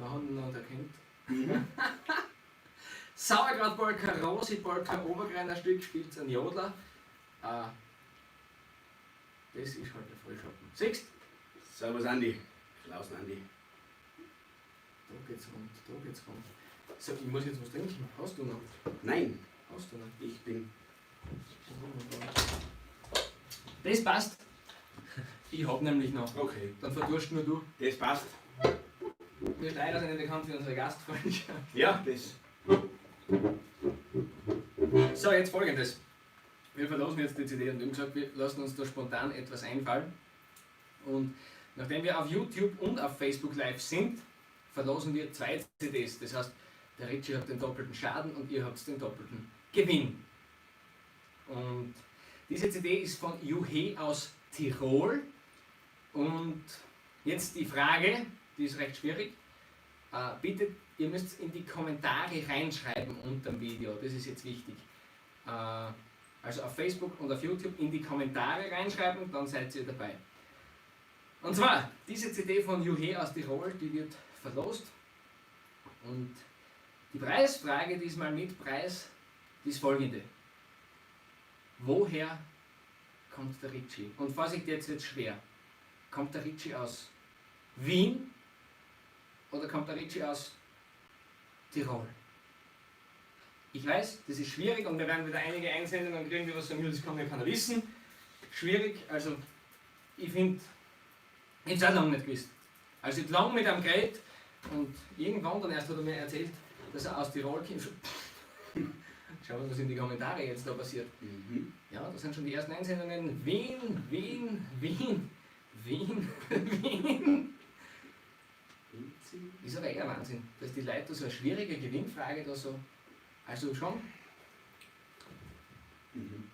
wir haben ihn noch erkannt. Mhm. Sauerkrautpolka, Rosi-Polka, Obergreiner Stück, spielt ein Jodler. Das ist halt der Vollschatten. Siehst du? Servus Andi. Klaus Andi. Da geht's rund, da geht's rund. So, ich muss jetzt was trinken. Hast du noch? Nein, Hast du noch? ich bin. Das passt. Ich hab nämlich noch. Okay. Dann verdurst nur du. Das passt. Wir leider sind nicht bekannt für unsere Gastfreundschaft. Ja, das. So, jetzt folgendes. Wir verlosen jetzt die CD und wir haben gesagt, wir lassen uns da spontan etwas einfallen. Und nachdem wir auf YouTube und auf Facebook live sind, verlosen wir 2 CDs. Das heißt, der Richie hat den doppelten Schaden und ihr habt den doppelten Gewinn. Und diese CD ist von Juhe aus Tirol. Und jetzt die Frage, die ist recht schwierig. Bitte, ihr müsst in die Kommentare reinschreiben unter dem Video, das ist jetzt wichtig. Also auf Facebook und auf YouTube in die Kommentare reinschreiben, dann seid ihr dabei. Und zwar, diese CD von Juhe aus Tirol, die wird verlost. Und die Preisfrage diesmal mit Preis, die ist folgende. Woher kommt der Richie? Und Vorsicht, jetzt wird es schwer. Kommt der Richie aus Wien oder kommt der Richie aus Tirol? Ich weiß, das ist schwierig und wir werden wieder einige einsenden und kriegen wir was sagen, das kann ja keiner wissen. Schwierig, also ich finde, ich habe es auch lange nicht gewusst. Also ich habe lange mit einem geredet und irgendwann dann erst hat er mir erzählt, dass er aus Tirol kommt. Schauen wir, was in die Kommentare jetzt da passiert. Mhm. Ja, das sind schon die ersten Einsendungen. Wien, Wien, Wien, Wien, Wien. Ist aber eher Wahnsinn, dass die Leute so eine schwierige Gewinnfrage da so. Also schon. Mhm.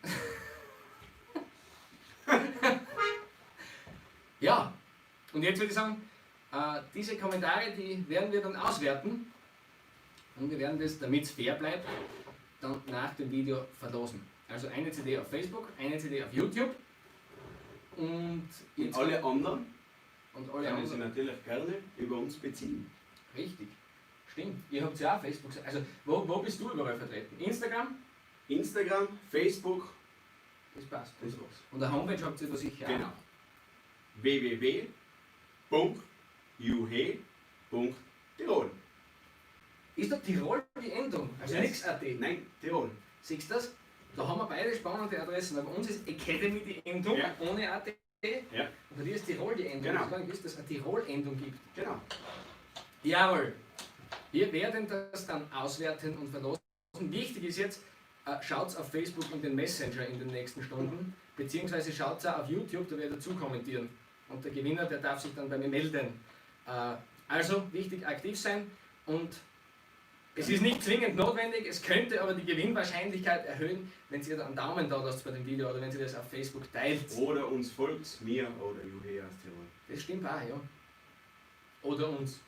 Ja, und jetzt würde ich sagen, diese Kommentare, die werden wir dann auswerten. Und wir werden das, damit es fair bleibt, dann nach dem Video verlosen. Also eine CD auf Facebook, eine CD auf YouTube. Und jetzt Alle anderen und alle können sie anderen. natürlich gerne über uns beziehen. Richtig. Stimmt. Ihr habt ja auch Facebook. Also wo bist du überall vertreten? Instagram? Instagram, Facebook, Das passt. das war's. Und der Homepage habt ihr da sicher auch. Genau. www.juhe.tirol. Ist da Tirol die Endung? Also Yes. nix AT. Nein, Tirol. Siehst du das? Da haben wir beide spannende Adressen. Aber bei uns ist Academy die Endung Ja. ohne AT. Ja. Und bei dir ist Tirol die Endung. Genau. Ich habe gar nicht gewusst, dass es eine Tirol-Endung gibt. Genau. Jawohl. Wir werden das dann auswerten und verlosen. Wichtig ist jetzt, schaut auf Facebook in den Messenger in den nächsten Stunden, beziehungsweise schaut auch auf YouTube, da werdet ihr dazu kommentieren. Und der Gewinner, der darf sich dann bei mir melden. Also wichtig, aktiv sein und es ist nicht zwingend notwendig, es könnte aber die Gewinnwahrscheinlichkeit erhöhen, wenn ihr da einen Daumen da lasst bei dem Video oder wenn ihr das auf Facebook teilt. Oder uns folgt, mir oder Juhe aus Tirol. Das stimmt auch, ja. Oder uns.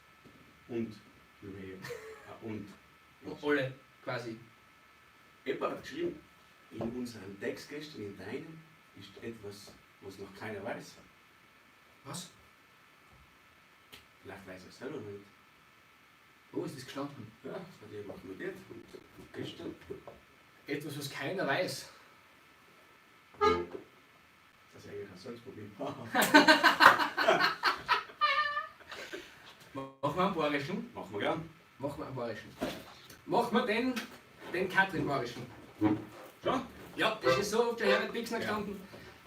Und Juhe. Und. Alle quasi. Jemand hat geschrieben, in unserem Text gestern, in deinem, ist etwas, was noch keiner weiß. Was? Vielleicht weiß er es selber nicht. Wo ist das gestanden? Ja, das hat jemand notiert. Und gestern, Etwas, was keiner weiß. das ist eigentlich ein Salzproblem. Machen wir einen Bayerischen? Machen wir gern. Machen wir einen Bayerischen. Machen wir den Katrin Bayerischen. Schon? Ja, das ist so, der Herbert Bixner gestanden.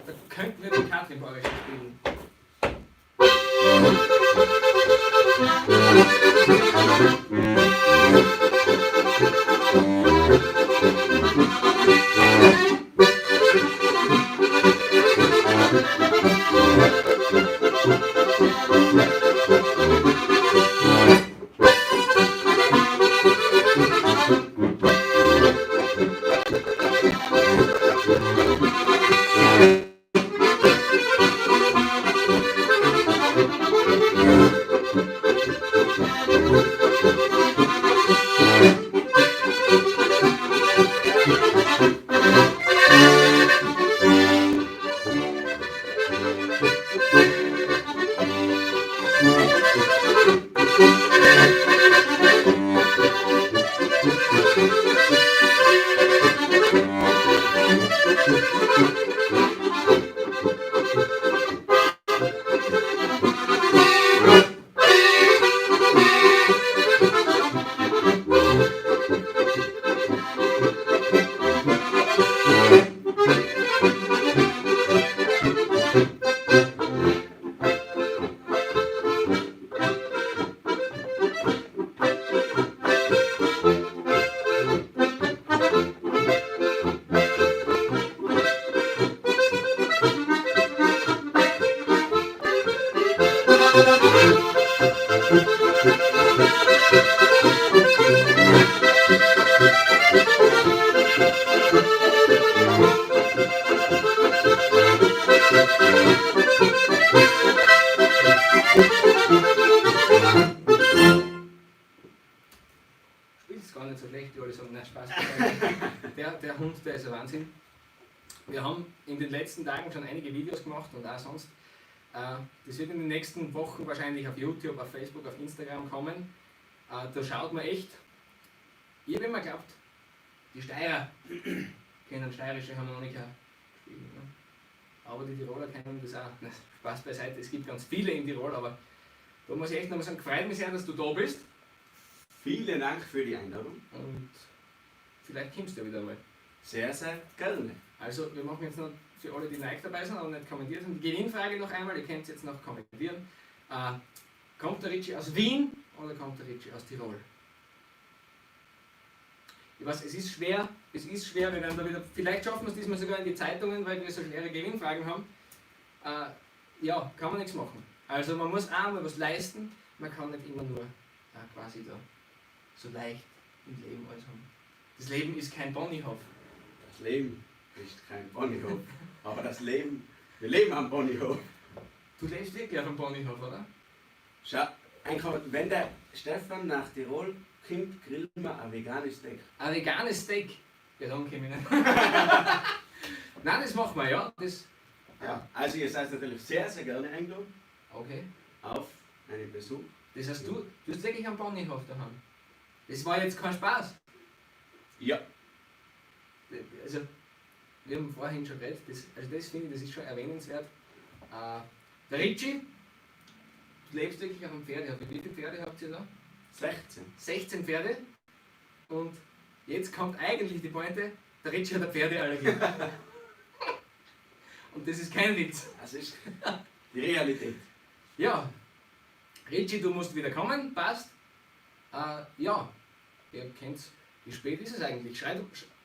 Da könnten wir den Katrin Bayerischen spielen. gar nicht so schlecht, die alle sagen, na Spaß beiseite. Der Hund, der ist ein Wahnsinn. Wir haben in den letzten Tagen schon einige Videos gemacht und auch sonst. Das wird in den nächsten Wochen wahrscheinlich auf YouTube, auf Facebook, auf Instagram kommen. Da schaut man echt, ich habe immer geglaubt, die Steirer können steirische Harmonika spielen. Ne? Aber die Tiroler kennen das auch. Na, Spaß beiseite, es gibt ganz viele in Tirol, aber da muss ich echt nochmal sagen, freut mich sehr, dass du da bist. Vielen Dank für die Einladung. Und vielleicht kommst du ja wieder mal. Sehr, sehr gerne. Also wir machen jetzt noch für alle, die neu dabei sind, aber nicht kommentiert haben, die Gewinnfrage noch einmal, ihr könnt es jetzt noch kommentieren. Kommt der Ritchie aus Wien oder kommt der Ritchie aus Tirol? Ich weiß, es ist schwer, wir werden da wieder, vielleicht schaffen wir es diesmal sogar in die Zeitungen, weil wir so schwere Gewinnfragen haben. Ja, kann man nichts machen. Also man muss auch mal was leisten, man kann nicht immer nur quasi da so leicht im Leben alles haben. Das Leben ist kein Ponyhof. Das Leben ist kein Ponyhof, aber wir leben am Ponyhof. Du lebst wirklich auf einem Ponyhof, oder? Schau, wenn der Stefan nach Tirol kommt, grillen wir ein veganes Steak. Ein veganes Steak? Ja, dann komme ich nicht. Nein, das machen wir, ja. Ja, also ihr seid natürlich sehr, sehr gerne eingeladen Okay. auf einen Besuch. Das heißt, du hast wirklich einen Ponyhof daheim. Das war jetzt kein Spaß. Ja. Also, wir haben vorhin schon geredet, das finde ich, das ist schon erwähnenswert. Der Ritchie, du lebst wirklich auf einem Pferdehof. Wie viele Pferde habt ihr da? 16. 16 Pferde. Und jetzt kommt eigentlich die Pointe, der Ritchie hat eine Pferdeallergie. Und das ist kein Witz. Das ist die Realität. Ja, Ritchie, du musst wieder kommen, passt. Ja, ihr kennt's. Wie spät ist es eigentlich?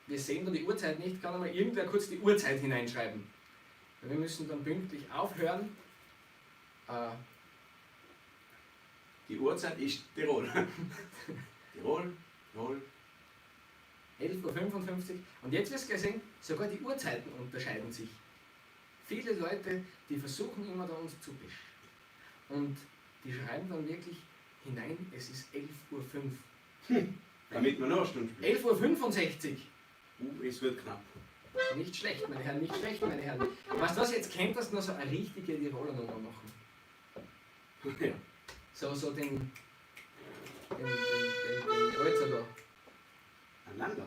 Wir sehen da die Uhrzeit nicht, kann einmal irgendwer kurz die Uhrzeit hineinschreiben. Wir müssen dann pünktlich aufhören. Die Uhrzeit ist Tirol. Tirol. 11:55 Uhr. Und jetzt wirst du gleich sehen, sogar die Uhrzeiten unterscheiden sich. Viele Leute, die versuchen immer da uns zu besch. Und die schreiben dann wirklich hinein, es ist 11:05 Uhr. Damit wir noch eine Stunde spielen. 11:65 Uhr. Es wird knapp. Nicht schlecht, meine Herren, nicht schlecht, meine Herren. Weißt du was, jetzt könntest du noch so eine richtige Tiroler Nummer machen. Ja. So den Kreuzer da. Einander.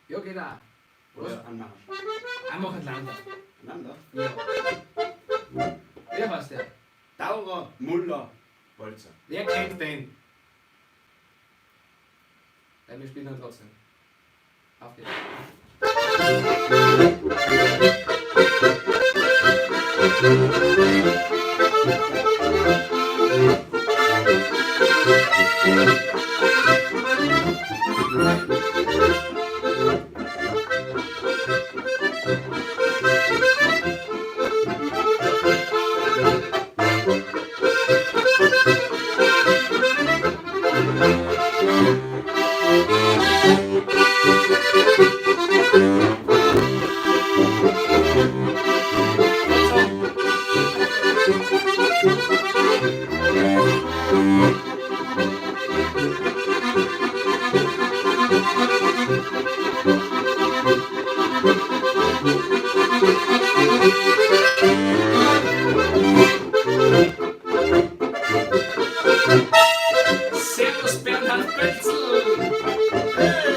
Ja, geht auch. Oder an Marsch. Auch machen Lander. Einander. Ja. Wer heißt der? Taurer, Muller, Bolzer. Wer kennt den? Weil wir spielen dann trotzdem. Auf geht's. Servus Bernhard Bölzl! Hey!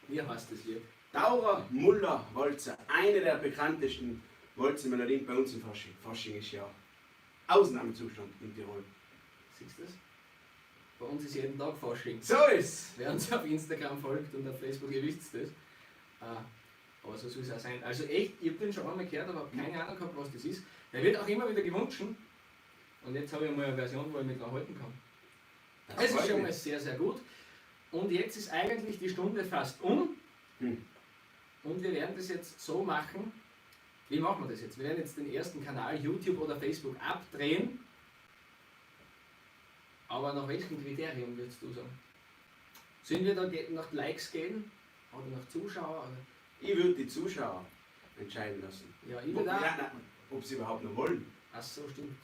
Wie heißt das hier? Taurer, Muller, Walzer. Eine der bekanntesten Walzermelodien bei uns im Fasching. Fasching ist ja Ausnahmezustand in Tirol. Siehst du das? Bei uns ist jeden Tag Fasching. So ist. Wer uns auf Instagram folgt und auf Facebook, ihr wisst das. Aber so soll es auch sein. Also echt, ich habe den schon einmal gehört, aber habe keine Ahnung gehabt, was das ist. Der wird auch immer wieder gewünscht. Und jetzt habe ich mal eine Version, wo ich mich dran halten kann. Es ist schon mal sehr, sehr gut. Und jetzt ist eigentlich die Stunde fast um. Und wir werden das jetzt so machen. Wie machen wir das jetzt? Wir werden jetzt den ersten Kanal YouTube oder Facebook abdrehen. Aber nach welchem Kriterium würdest du sagen? Sollen wir da nach Likes gehen? Oder nach Zuschauer? Oder? Ich würde die Zuschauer entscheiden lassen. Ja, ich würde auch. Ja, nein, ob sie überhaupt noch wollen. Ach so, stimmt.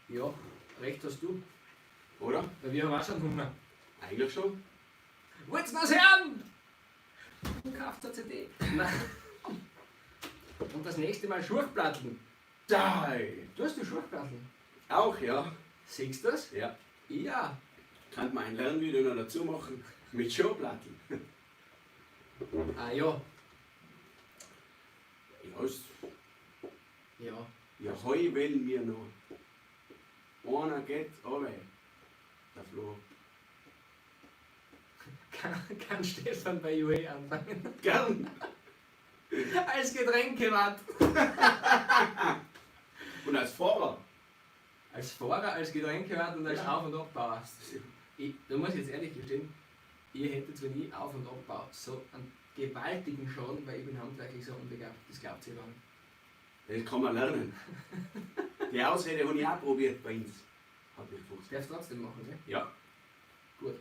Ja, recht hast du. Oder? Weil wir haben auch schon Hunger. Eigentlich schon. Wollt's noch hören? Kauft eine CD. Nein. Und das nächste Mal Schurchplatteln. Du hast die Schurchplatteln. Auch, ja. Siehst du das? Ja. Ja. Kann man ein Lernvideo noch dazu machen. Mit Showplatten. Ah ja. Ja, Ja. ja, heu wollen wir noch. Einer geht runter. Der Flo. Kann Stefan bei UA anfangen? Gern. Als Getränkewart. Und als Fahrer. Als Fahrer, als Getränkewart und als Auf- und Abbauer. Da muss ich jetzt ehrlich gestehen, ihr hättet, wenn ich Auf- und Abbau, so einen gewaltigen Schaden, weil ich bin handwerklich so unbegabt. Das glaubt ihr gar nicht. Das kann man lernen. Die Ausrede habe ich auch probiert bei uns. Hat nicht funktioniert. Darfst du trotzdem machen, ne? Ja. Gut.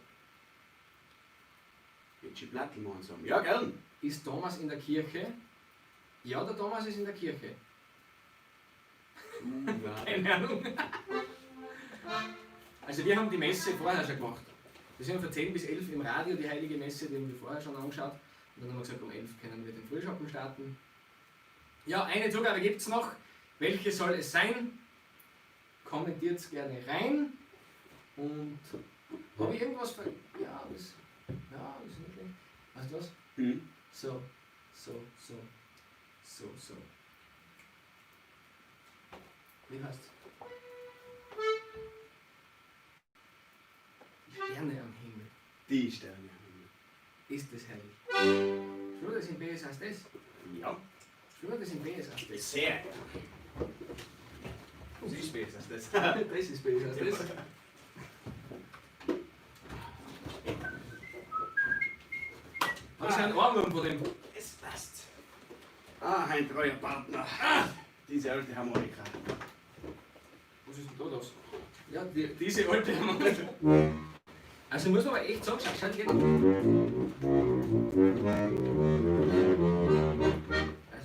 Jetzt die Platten machen zusammen. Ja, gern. Ist Thomas in der Kirche? Ja, der Thomas ist in der Kirche. Ja. Keine Ahnung. Also wir haben die Messe vorher schon gemacht. Wir sind von 10 bis 11 im Radio, die Heilige Messe, die haben wir vorher schon angeschaut. Und dann haben wir gesagt, um 11 können wir den Frühschoppen starten. Ja, eine Zugabe gibt es noch. Welche soll es sein? Kommentiert es gerne rein. Und habe ich irgendwas für... Ja, das ist nicht schlecht. Weißt du was? So. Wie heißt es? Sterne am Himmel. Die Sterne. Ist das herrlich. Schwör, das in BS heißt das? Ja. Schwör, das in BS heißt das? Sehr. Das ist besser als das. Das ist BS heißt das. Was ist ein Ohrwurm von dem? Es passt. Ein treuer Partner. Diese alte Harmonika. Was ist denn da los? Ja, diese alte Harmonika. Also muss man aber echt sagen, schau dir. Also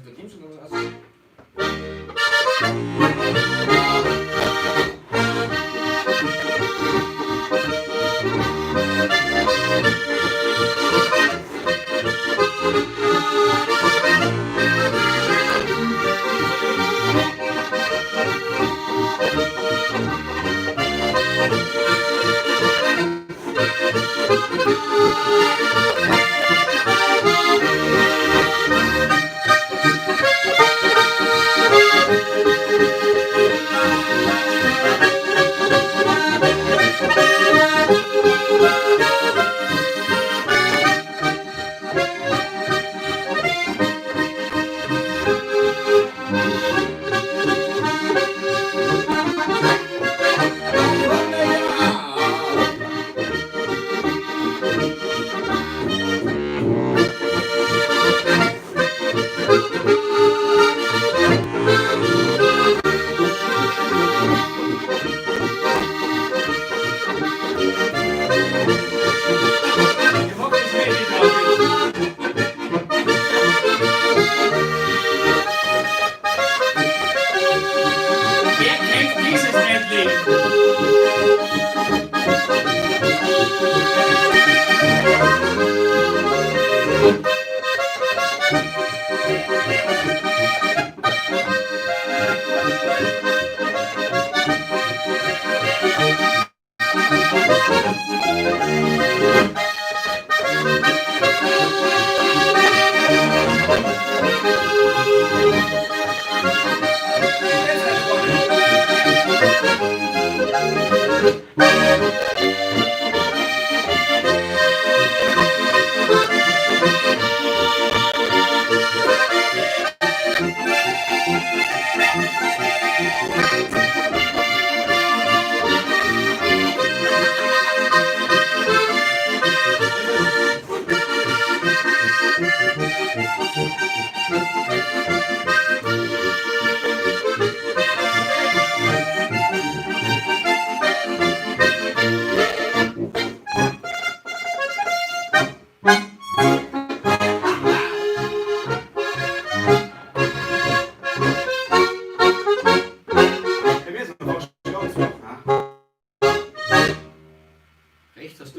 da kommst du noch was aus.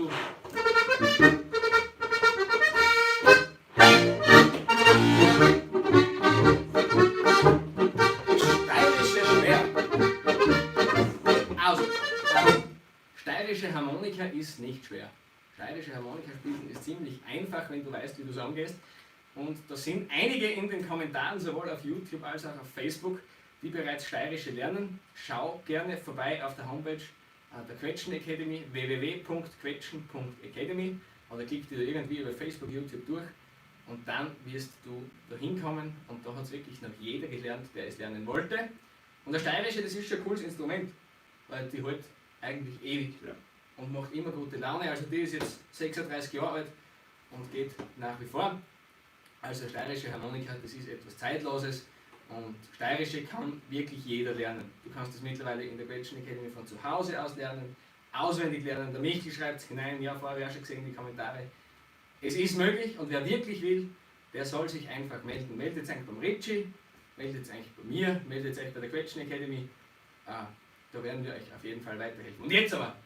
du. Steirische schwer. Also, steirische Harmonika ist nicht schwer. Steirische Harmonika spielen ist ziemlich einfach, wenn du weißt, wie du es angehst. Und da sind einige in den Kommentaren, sowohl auf YouTube als auch auf Facebook, die bereits steirische lernen. Schau gerne vorbei auf der Homepage der Quetschen Academy, www.quetschen.academy, oder klick dir irgendwie über Facebook, YouTube durch und dann wirst du da hinkommen und da hat es wirklich noch jeder gelernt, der es lernen wollte. Und der steirische, das ist schon ein cooles Instrument, weil die hält eigentlich ewig und macht immer gute Laune. Also die ist jetzt 36 Jahre alt und geht nach wie vor. Also steirische Harmonika, das ist etwas Zeitloses. Und steirische kann wirklich jeder lernen. Du kannst es mittlerweile in der Quetschen Academy von zu Hause aus lernen, auswendig lernen. Der Michel schreibt es hinein, ja, vorher schon gesehen in die Kommentare. Es ist möglich und wer wirklich will, der soll sich einfach melden. Meldet euch beim Ritchie, meldet euch bei mir, meldet euch bei der Quetschen Academy. Da werden wir euch auf jeden Fall weiterhelfen. Und jetzt aber!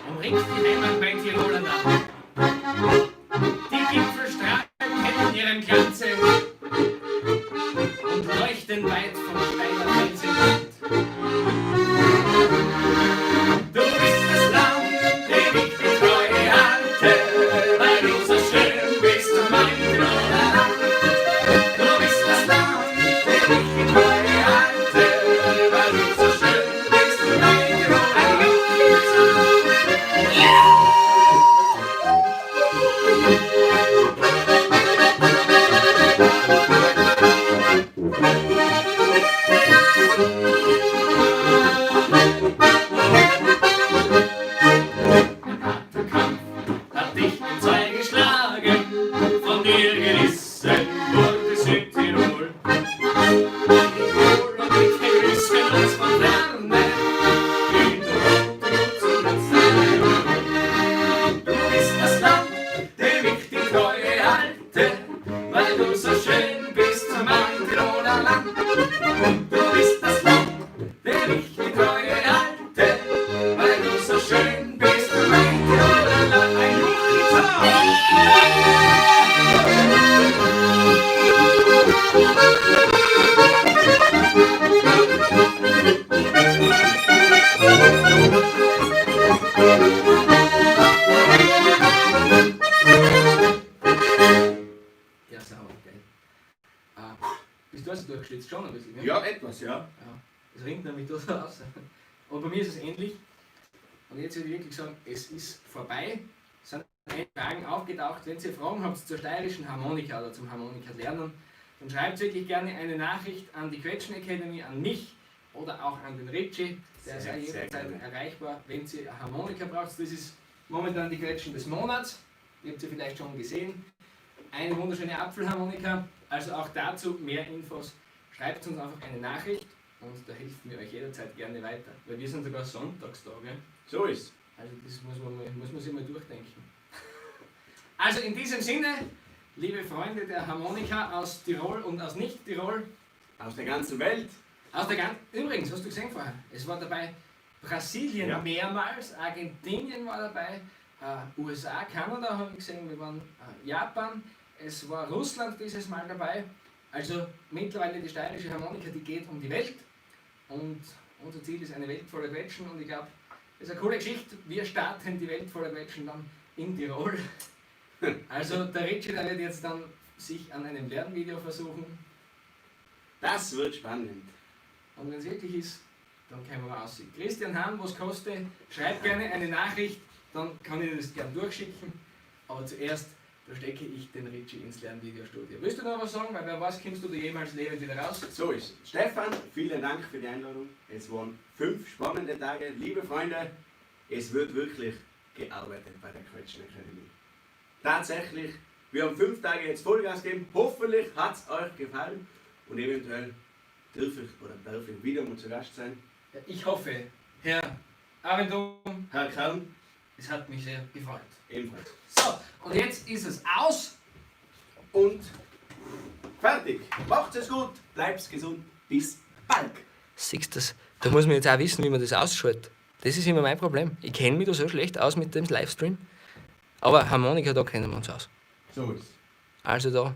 Umringt die Heimat bei Tiroler Land. Die Gipfelstrahlen kennen ihren Glanze und leuchten weit vom steiler Felsenwand. Du bist das Land, dem ich die Treue halte, weil du so schön bist, mein Tiroler Land. Du bist das Land, dem ich die Treue halte, weil du so schön bist, mein Tiroler Land. Hat dich in zwei geschlagen, von dir gerissen wurde Südtirol. Und mit Gerissen uns von Ferne, in der Rot zu Luzern. Du bist das Land, dem ich die Treue halte, weil du so schön bist, mein Tiroler Land. Du bist das Land, dem ich die Treue halte, weil du so schön bist, mein Tiroler Land. Ein Ja, sauber, geil. Bist du also durchgeschwitzt schon ein bisschen? Ja, etwas, ja. Es rinnt nämlich da so raus. Aber bei mir ist es ähnlich. Und jetzt würde ich wirklich sagen, es ist vorbei. Es sind einige Fragen aufgetaucht. Wenn ihr Fragen habt zur steirischen Harmonika oder zum Harmonika lernen, dann schreibt wirklich gerne eine Nachricht an die Quetschen Academy, an mich oder auch an den Ritchie. Der ist auch jederzeit erreichbar, wenn ihr eine Harmonika braucht. Das ist momentan die Quetschen des Monats. Ihr habt sie vielleicht schon gesehen. Eine wunderschöne Apfelharmonika. Also auch dazu mehr Infos. Schreibt uns einfach eine Nachricht und da helfen wir euch jederzeit gerne weiter. Weil wir sind sogar sonntags da, gell? So ist. Also das muss man sich mal durchdenken. Also in diesem Sinne, liebe Freunde der Harmonika aus Tirol und aus Nicht-Tirol. Aus der ganzen Welt. Übrigens, hast du gesehen vorher, es war dabei Brasilien mehrmals, Argentinien war dabei, USA, Kanada habe ich gesehen, wir waren Japan, es war Russland dieses Mal dabei. Also mittlerweile die steirische Harmonika, die geht um die Welt und unser Ziel ist eine Welt voller Quetschen und ich glaube, das ist eine coole Geschichte. Wir starten die Welt voller Quetschen dann in Tirol Also der Richie, der wird jetzt dann sich an einem Lernvideo versuchen. Das wird spannend. Und wenn es wirklich ist, dann können wir aussehen. Christian Hahn, was kostet? Schreibt gerne eine Nachricht, dann kann ich das gerne durchschicken. Aber zuerst, da stecke ich den Richie ins Lernvideostudio. Willst du noch was sagen? Weil wer weiß, kommst du jemals lebend wieder raus? So ist es. Stefan, vielen Dank für die Einladung. Es waren 5 spannende Tage. Liebe Freunde, es wird wirklich gearbeitet bei der Quetschen Akademie. Tatsächlich, wir haben 5 Tage jetzt Vollgas gegeben. Hoffentlich hat es euch gefallen und eventuell darf ich wieder mal zu Gast sein. Ja, ich hoffe, Herr Arendum, Herr Kern, es hat mich sehr gefreut. ebenfalls. So, und jetzt ist es aus. Und fertig. Macht's es gut, bleibt's gesund. Bis bald. Siehst du das? Da muss man jetzt auch wissen, wie man das ausschaltet. Das ist immer mein Problem. Ich kenne mich da so schlecht aus mit dem Livestream. Aber Harmonika, da kennen wir uns aus. So ist es. Also da,